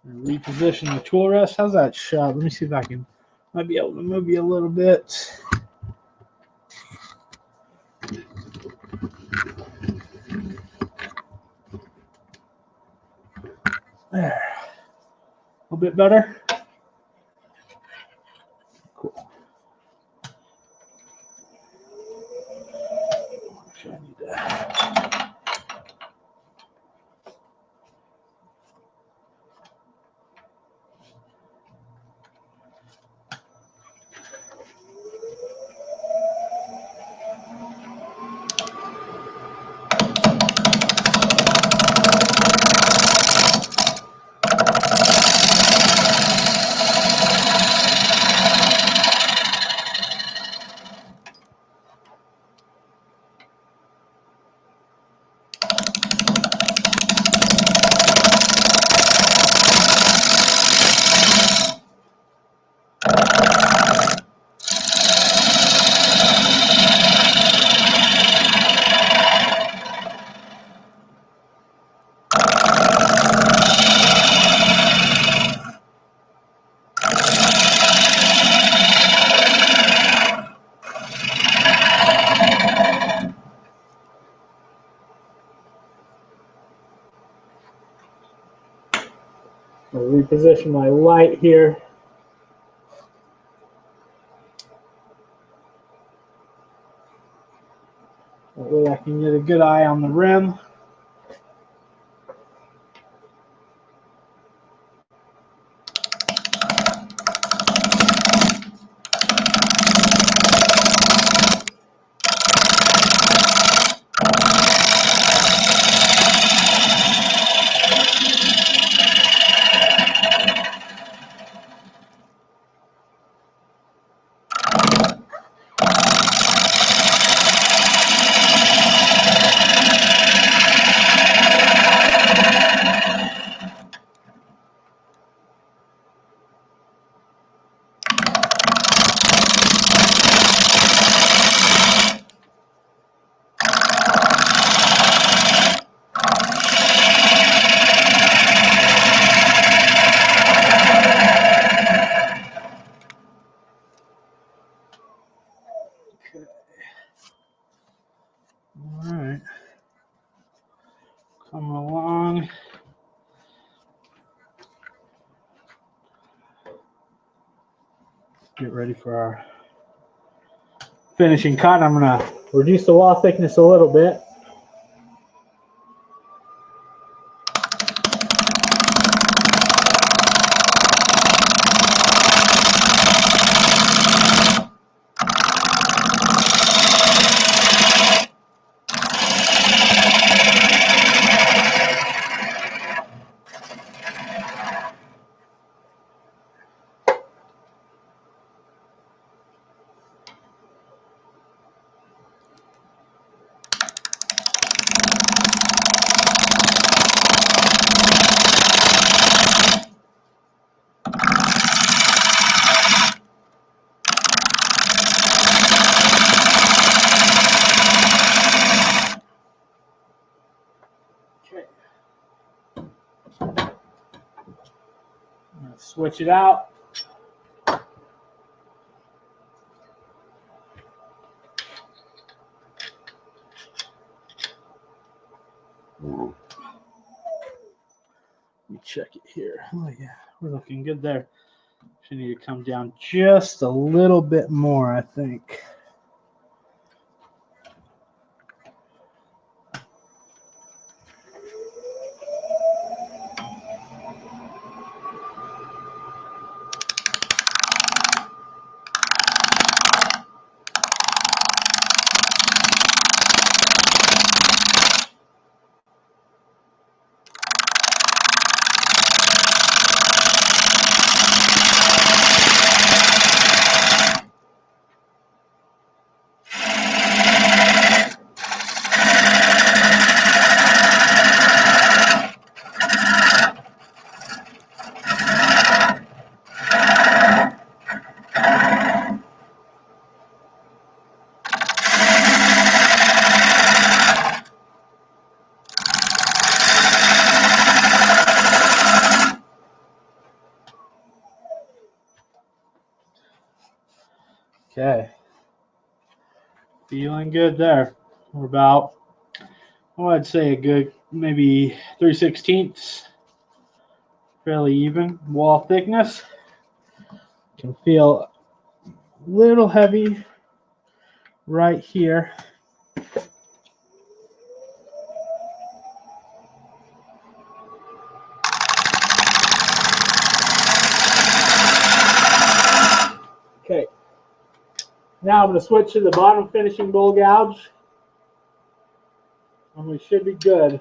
Reposition the tool rest. How's that shot? Let me see if I can. Might be able to move you a little bit. There. A little bit better. Cool. Actually, I need to. I'll reposition my light here. That way I can get a good eye on the rim. All right. Come along. Get ready for our finishing cut. I'm going to reduce the wall thickness a little bit. Switch it out. Let me check it here. Oh yeah, we're looking good there. Should need to come down just a little bit more, I think. Okay. Feeling good there. We're about, oh, I'd say a good maybe 3/16. Fairly even. Wall thickness. Can feel a little heavy right here. Okay. Now I'm going to switch to the bottom finishing bowl gouge. And we should be good.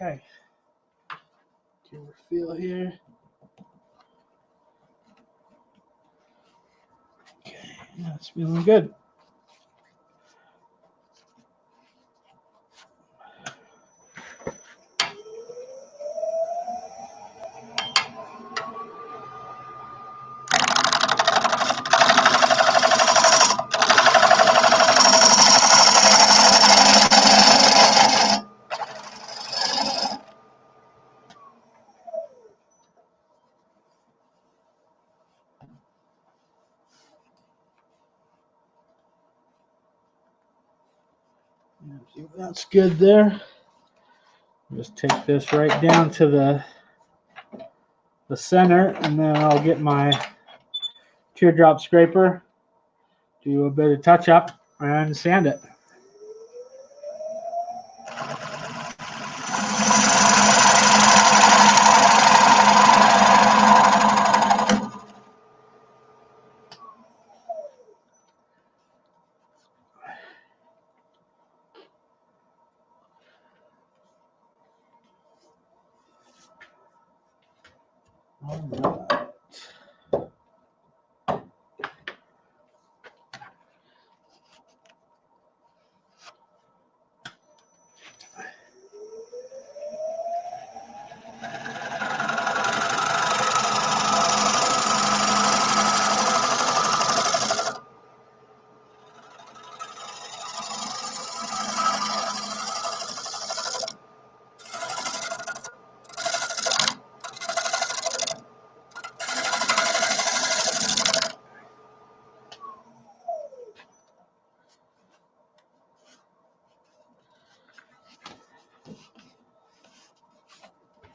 Okay. Give her a feel here. Okay, that's feeling good. That's good there. Just take this right down to the center, and then I'll get my teardrop scraper, do a bit of touch up, and sand it. All right.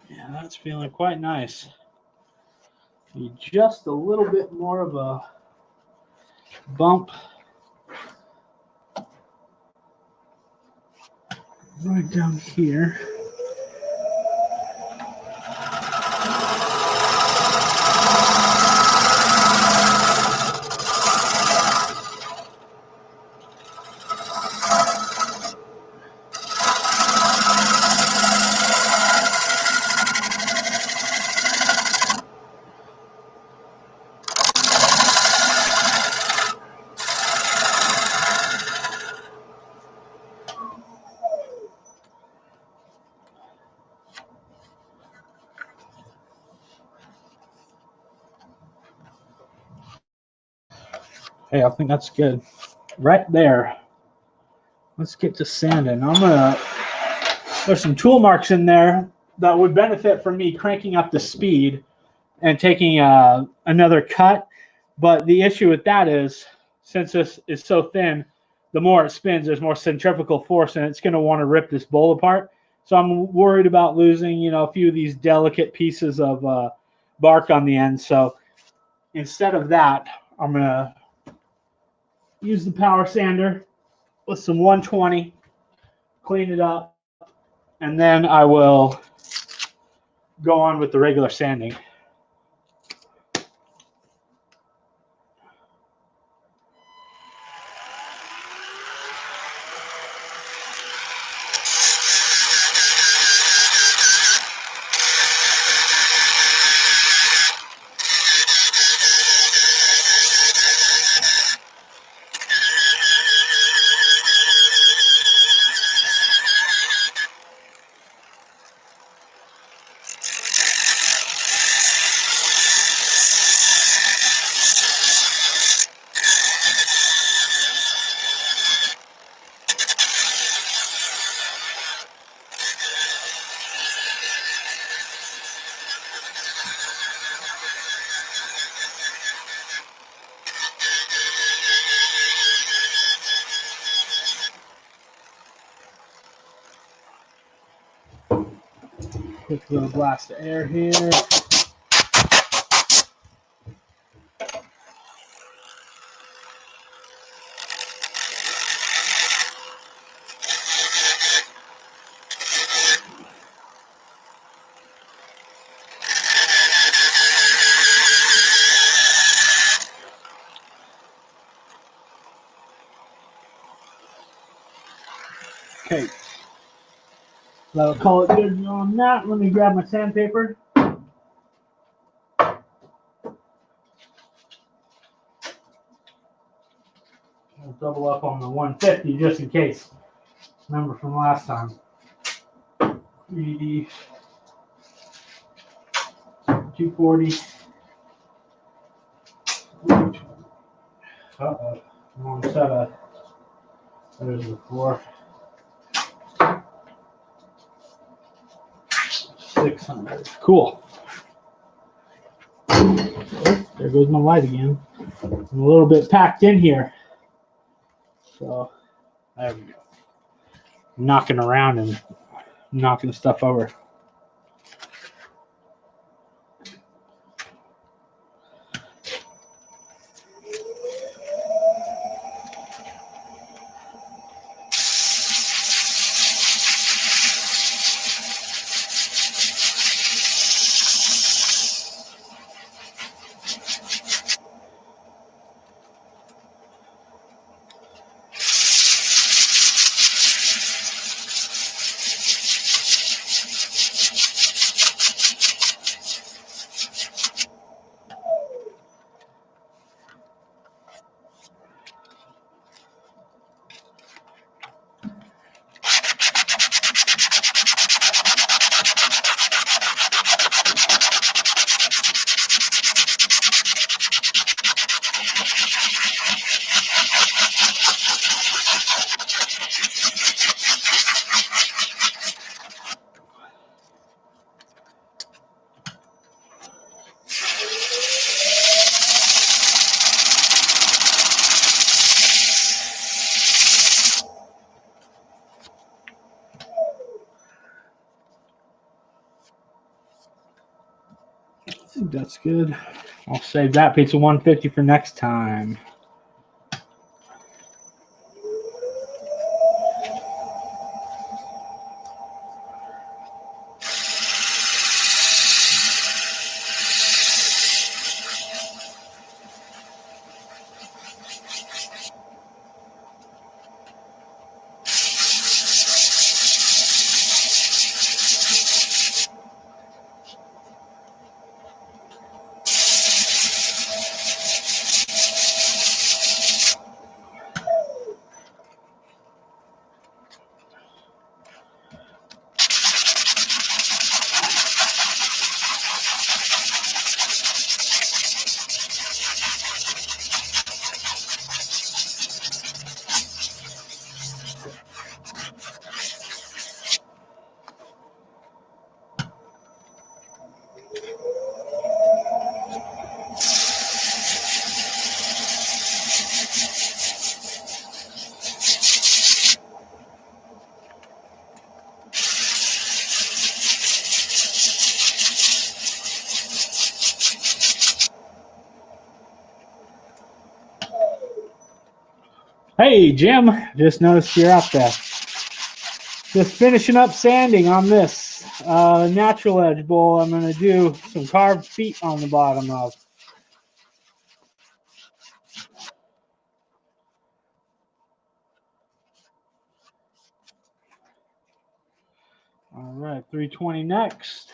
Yeah, that's feeling quite nice. Need just a little bit more of a bump right down here. Okay, I think that's good. Right there. Let's get to sanding. There's some tool marks in there that would benefit from me cranking up the speed and taking another cut. But the issue with that is, since this is so thin, the more it spins, there's more centrifugal force, and it's going to want to rip this bowl apart. So I'm worried about losing, a few of these delicate pieces of bark on the end. So instead of that, I'm going to use the power sander with some 120, clean it up, and then I will go on with the regular sanding. Quick little blast of air here. Okay. I'll call it good on that. Let me grab my sandpaper. I'll double up on the 150 just in case. Remember from last time. 3D 240. Uh-oh. Wrong set of. There's the 4. 600. Cool. Oh, there goes my light again. I'm a little bit packed in here. So, there we go. Knocking around and knocking stuff over. I think that's good. I'll save that piece of 150 for next time. Hey, Jim, just noticed you're out there. Just finishing up sanding on this natural edge bowl. I'm going to do some carved feet on the bottom of. All right, 320 next.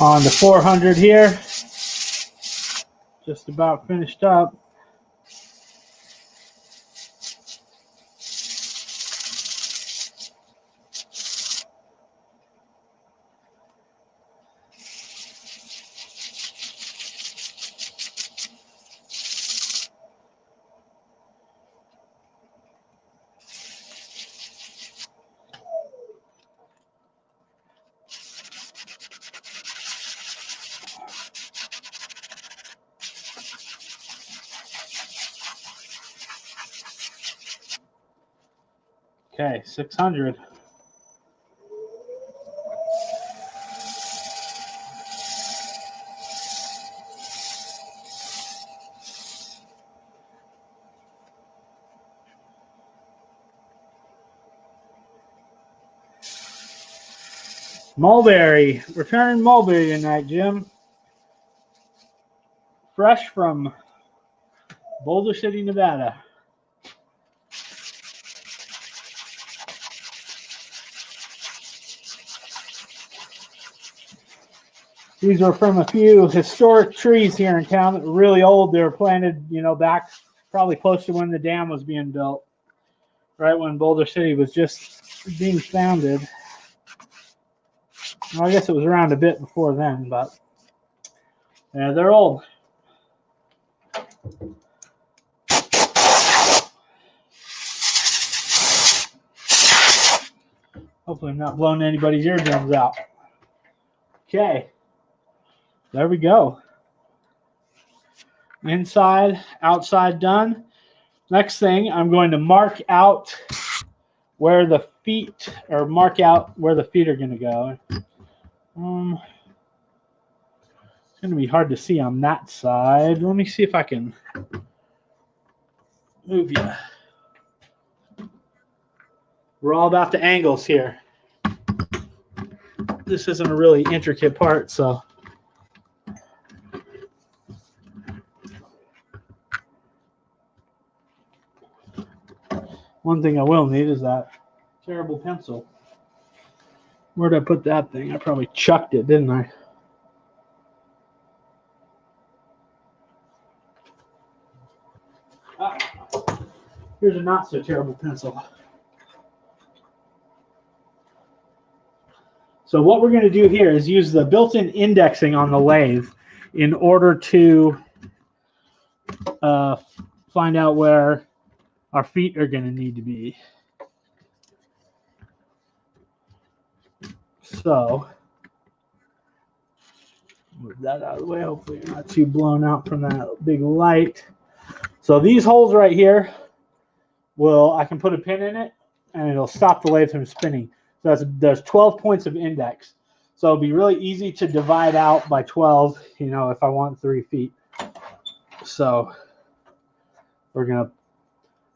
On the 400 here. Just about finished up. Okay, 600. Mulberry. Return mulberry tonight, Jim. Fresh from Boulder City, Nevada. These are from a few historic trees here in town that were really old. They were planted, back probably close to when the dam was being built, right when Boulder City was just being founded. Well, I guess it was around a bit before then, but yeah, they're old. Hopefully I'm not blowing anybody's eardrums out. Okay, there we go. Inside, outside done. Next thing, I'm going to mark out where the feet, or mark out where the feet are going to go. It's going to be hard to see on that side. Let me see if I can move you. We're all about the angles here. This isn't a really intricate part, so. One thing I will need is that terrible pencil. Where'd I put that thing? I probably chucked it, didn't I? Ah, here's a not so terrible pencil. So what we're going to do here is use the built-in indexing on the lathe in order to find out where our feet are going to need to be. So move that out of the way. Hopefully you're not too blown out from that big light. So these holes right here, I can put a pin in it and it'll stop the lathe from spinning. So there's 12 points of index. So it'll be really easy to divide out by 12, if I want 3 feet. So we're going to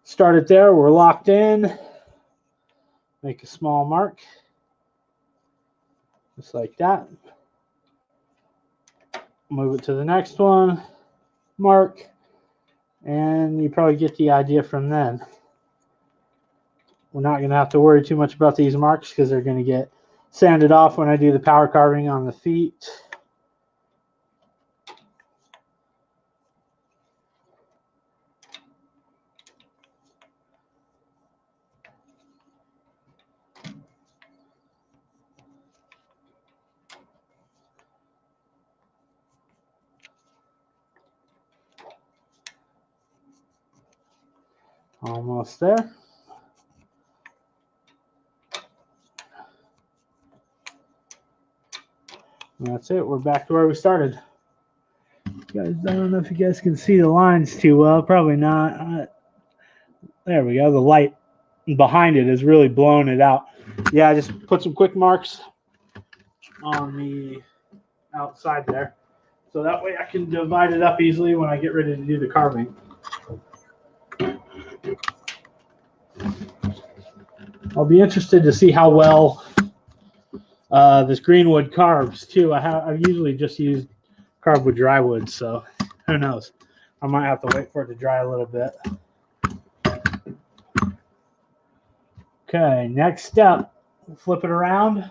start it there. We're locked in. Make a small mark. Just like that. Move it to the next one. Mark. And you probably get the idea from then. We're not going to have to worry too much about these marks because they're going to get sanded off when I do the power carving on the feet. Almost there. And that's it. We're back to where we started. Guys, I don't know if you guys can see the lines too well. Probably not. There we go. The light behind it is really blowing it out. Yeah, I just put some quick marks on the outside there. So that way I can divide it up easily when I get ready to do the carving. I'll be interested to see how well this greenwood carves too. I've usually just used carved with dry wood, so who knows? I might have to wait for it to dry a little bit. Okay, next step, flip it around.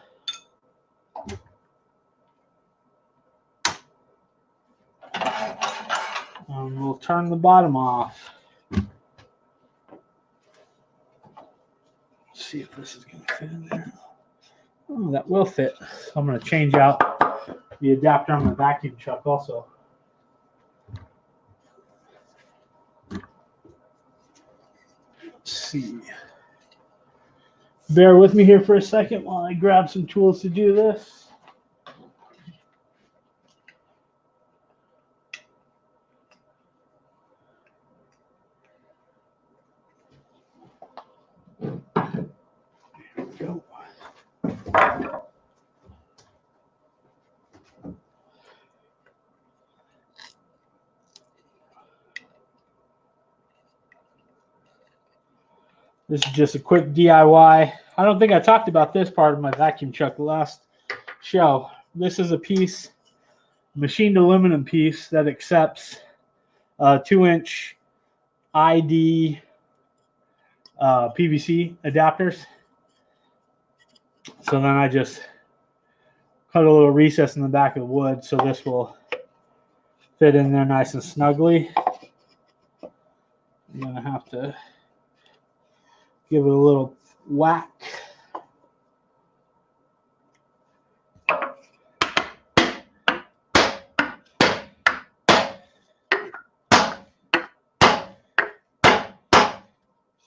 And we'll turn the bottom off. Let's see if this is going to fit in there. Oh, that will fit. So I'm going to change out the adapter on the vacuum chuck also. Let's see. Bear with me here for a second while I grab some tools to do this. There we go. This is just a quick DIY. I don't think I talked about this part of my vacuum truck last show. This is a piece, machined aluminum piece that accepts 2-inch ID PVC adapters. So then I just cut a little recess in the back of the wood so this will fit in there nice and snugly. I'm going to have to give it a little whack.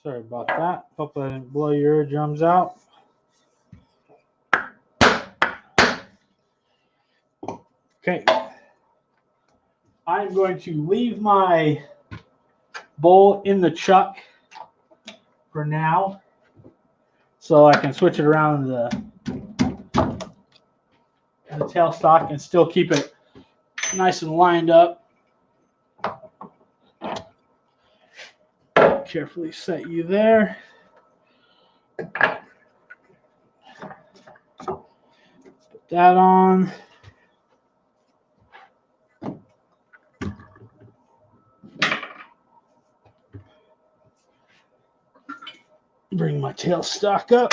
Sorry about that. Hope I didn't blow your eardrums out. Okay. I'm going to leave my bowl in the chuck for now so I can switch it around the tailstock and still keep it nice and lined up. Carefully set you there. Put that on. Bring my tailstock up.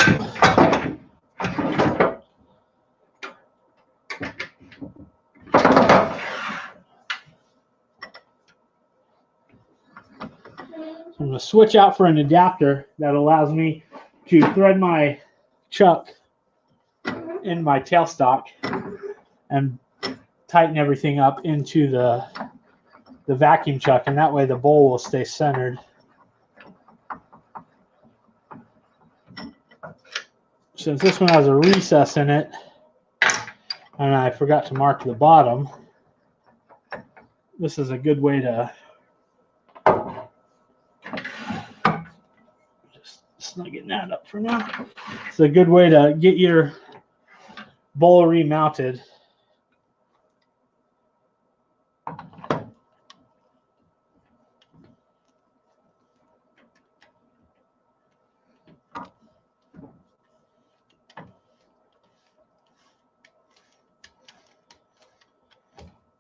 I'm going to switch out for an adapter that allows me to thread my chuck in my tailstock and tighten everything up into the vacuum chuck, and that way the bowl will stay centered. Since this one has a recess in it, and I forgot to mark the bottom, this is a good way to just snugging that up for now. It's a good way to get your bowl remounted.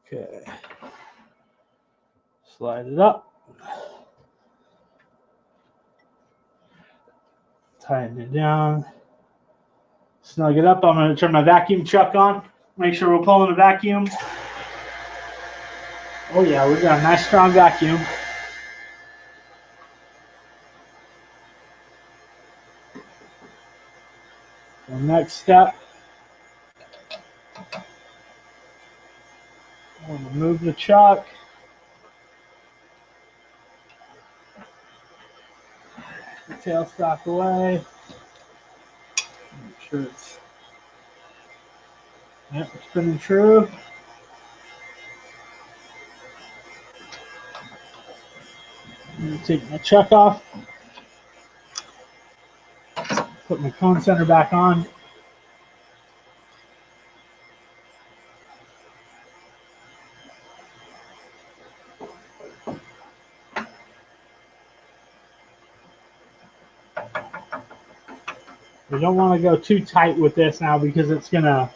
Okay. Slide it up. Tighten it down. Snug it up. I'm going to turn my vacuum chuck on. Make sure we're pulling the vacuum. Oh yeah, we've got a nice strong vacuum. The next step, we'll remove the chuck. tailstock away. Make sure it's, yep, it's spinning true. I'm going to take my chuck off. Put my cone center back on. We don't want to go too tight with this now because it's gonna,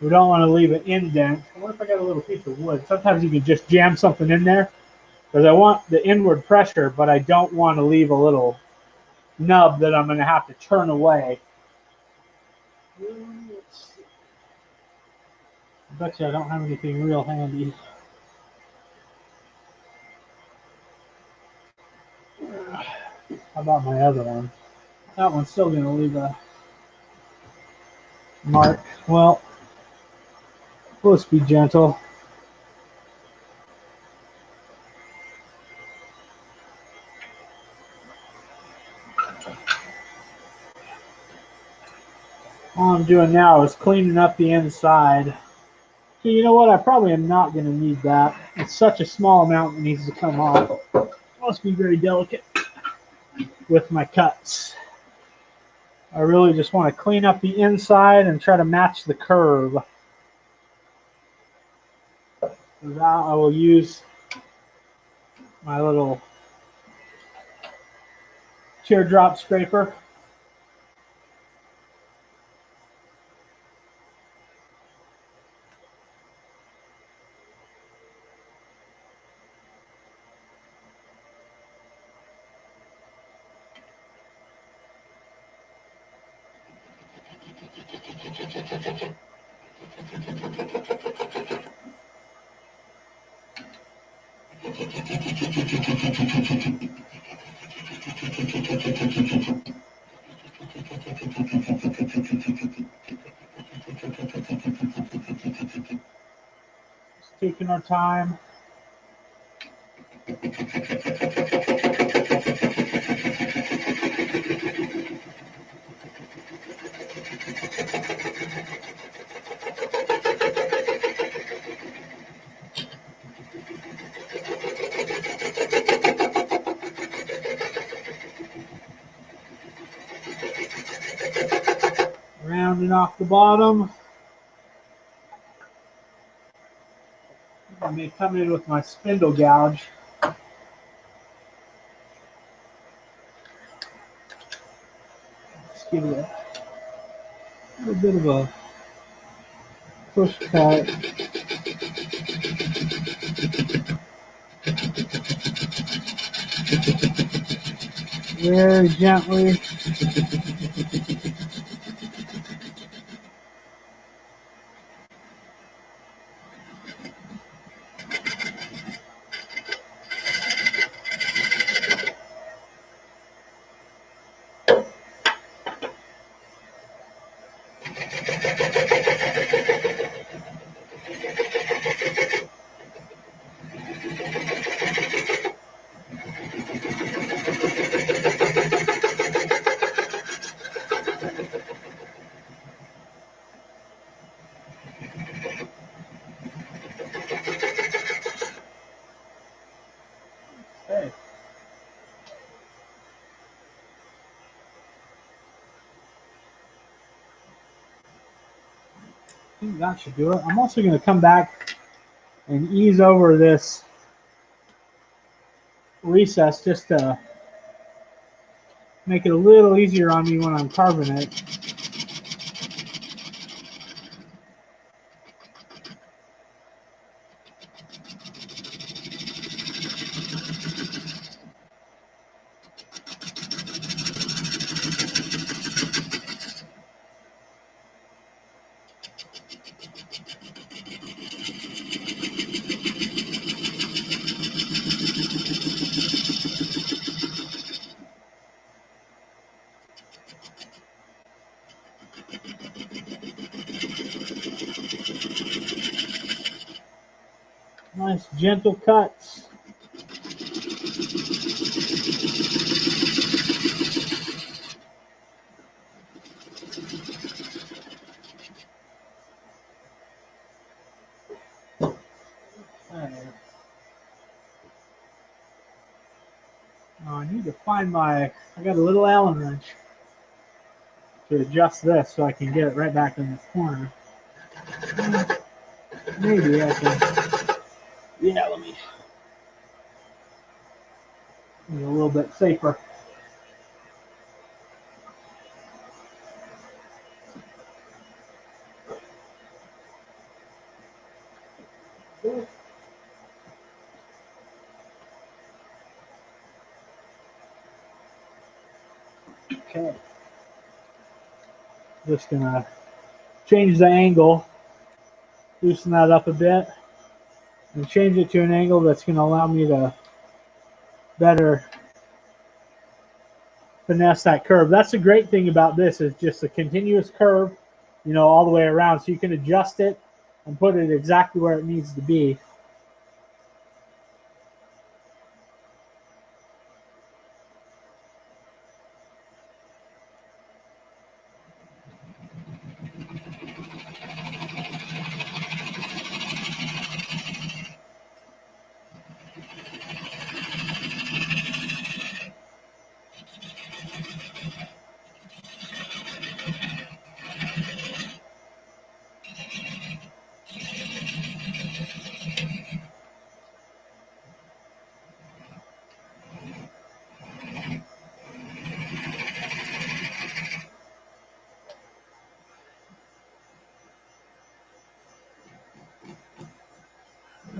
we don't want to leave an indent. What if I got a little piece of wood? Sometimes you can just jam something in there because I want the inward pressure, but I don't want to leave a little nub that I'm going to have to turn away. I bet you I don't have anything real handy. How about my other one? That one's still going to leave a mark. Well, let's be gentle. All I'm doing now is cleaning up the inside. So you know what? I probably am not going to need that. It's such a small amount that needs to come off. I must be very delicate with my cuts. I really just want to clean up the inside and try to match the curve. For that, I will use my little teardrop scraper. Just taking our time. Rounding off the bottom. I may come in with my spindle gouge. Just give it a little bit of a push cut. Very gently. Okay. I think that should do it. I'm also going to come back and ease over this recess just to make it a little easier on me when I'm carving it. Nice gentle cuts. need to find I got a little Allen wrench to adjust this so I can get it right back in this corner. Maybe I can, yeah, let me be a little bit safer. Okay. Just gonna change the angle, loosen that up a bit, and change it to an angle that's gonna allow me to better finesse that curve. That's the great thing about this is just a continuous curve, you know, all the way around. So you can adjust it and put it exactly where it needs to be.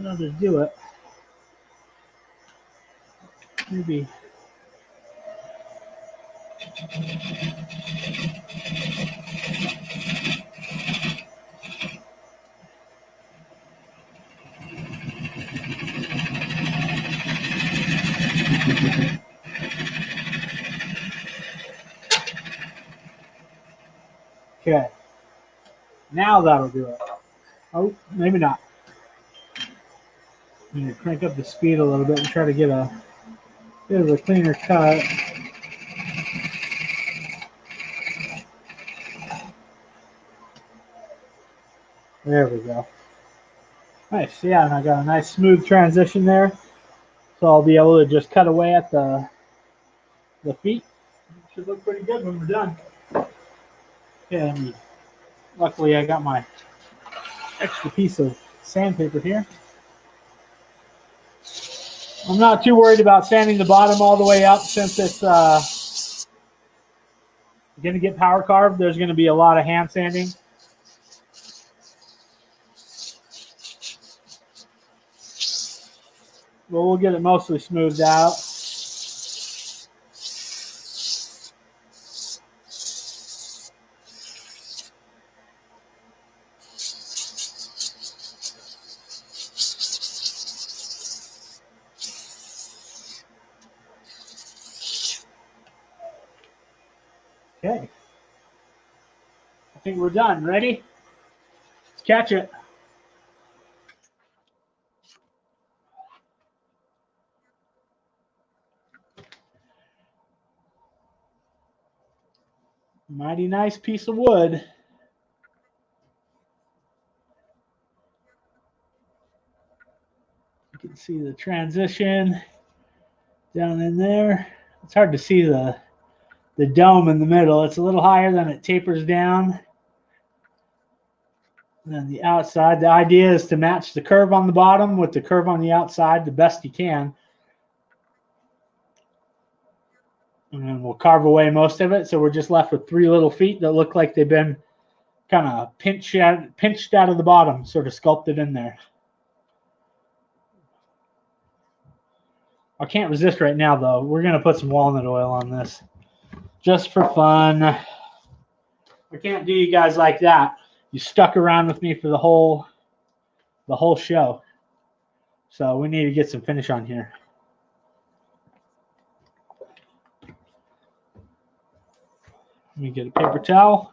I'll just do it. Maybe. Okay. Now that'll do it. Oh, maybe not. I'm going to crank up the speed a little bit and try to get a bit of a cleaner cut. There we go. Nice. Yeah, and I got a nice smooth transition there. So I'll be able to just cut away at the feet. Should look pretty good when we're done. Okay, luckily I got my extra piece of sandpaper here. I'm not too worried about sanding the bottom all the way up since it's going to get power carved. There's going to be a lot of hand sanding. But we'll get it mostly smoothed out. Okay. I think we're done. Ready? Let's catch it. Mighty nice piece of wood. You can see the transition down in there. It's hard to see the dome in the middle. It's a little higher than it tapers down. And then the outside, the idea is to match the curve on the bottom with the curve on the outside the best you can. And then we'll carve away most of it. So we're just left with 3 little feet that look like they've been kind of pinched out of the bottom, sort of sculpted in there. I can't resist right now, though. We're going to put some walnut oil on this just for fun. I can't do you guys like that. You stuck around with me for the whole show. So we need to get some finish on here. Let me get a paper towel.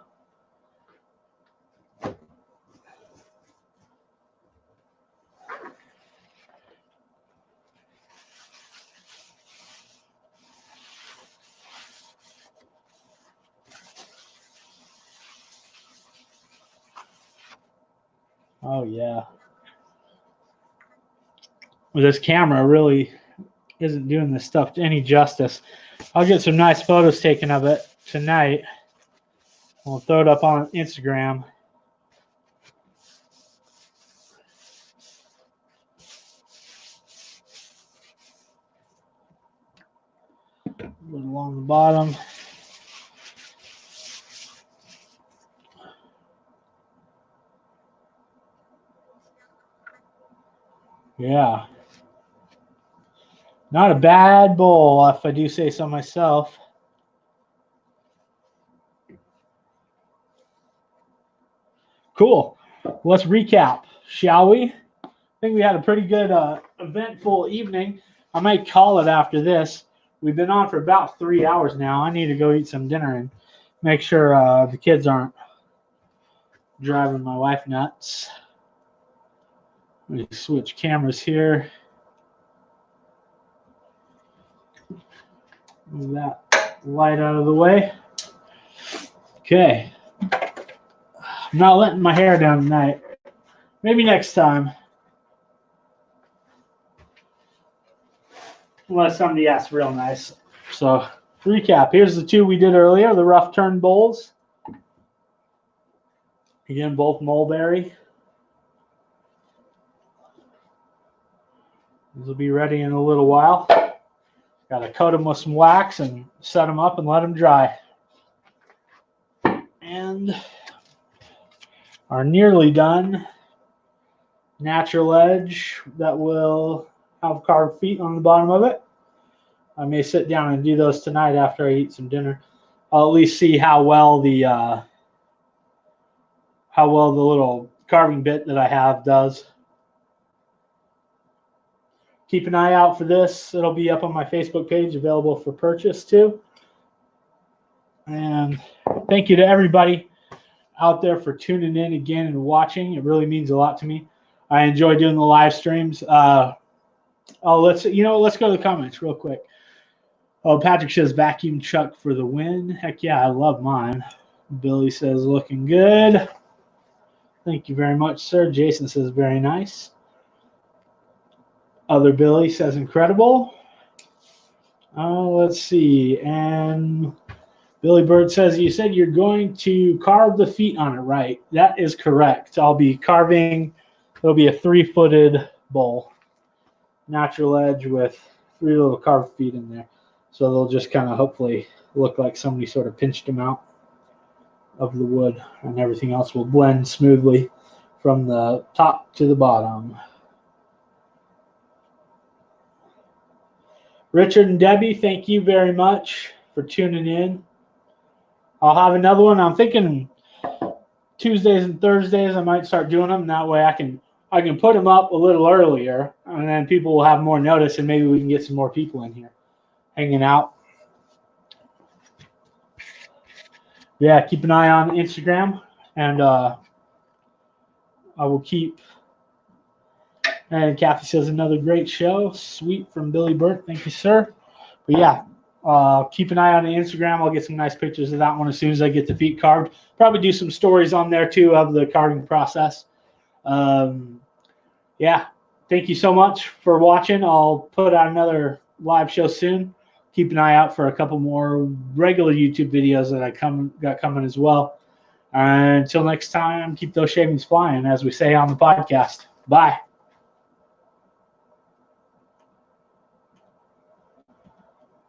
Oh, yeah. Well, this camera really isn't doing this stuff any justice. I'll get some nice photos taken of it tonight. We'll throw it up on Instagram. A little along the bottom. Yeah. Not a bad bowl, if I do say so myself. Cool. Let's recap, shall we? I think we had a pretty good eventful evening. I might call it after this. We've been on for about 3 hours now. I need to go eat some dinner and make sure the kids aren't driving my wife nuts. Let me switch cameras here. Move that light out of the way. Okay. I'm not letting my hair down tonight. Maybe next time. Unless somebody asks real nice. So, recap. Here's the two we did earlier, the rough turn bowls. Again, both mulberry. These will be ready in a little while. Got to coat them with some wax and set them up and let them dry. And our nearly done natural edge that will have carved feet on the bottom of it. I may sit down and do those tonight after I eat some dinner. I'll at least see how well the little carving bit that I have does. Keep an eye out for this. It'll be up on my Facebook page, available for purchase too. And thank you to everybody out there for tuning in again and watching. It really means a lot to me. I enjoy doing the live streams. Let's go to the comments real quick. Oh, Patrick says vacuum chuck for the win. Heck yeah, I love mine. Billy says looking good. Thank you very much, sir. Jason says very nice. Other Billy says incredible. Let's see. And Billy Bird says, you said you're going to carve the feet on it, right? That is correct. I'll be carving. It'll be a 3-footed bowl. Natural edge with 3 little carved feet in there. So they'll just kind of hopefully look like somebody sort of pinched them out of the wood, and everything else will blend smoothly from the top to the bottom. Richard and Debbie, thank you very much for tuning in. I'll have another one. I'm thinking Tuesdays and Thursdays I might start doing them. That way I can put them up a little earlier, and then people will have more notice, and maybe we can get some more people in here hanging out. Yeah, keep an eye on Instagram, and I will keep. And Kathy says another great show. Sweet from Billy Burt. Thank you, sir. But yeah, keep an eye on the Instagram. I'll get some nice pictures of that one as soon as I get the feet carved. Probably do some stories on there too of the carving process. Yeah, thank you so much for watching. I'll put out another live show soon. Keep an eye out for a couple more regular YouTube videos that I got coming as well. Until next time, keep those shavings flying, as we say on the podcast. Bye.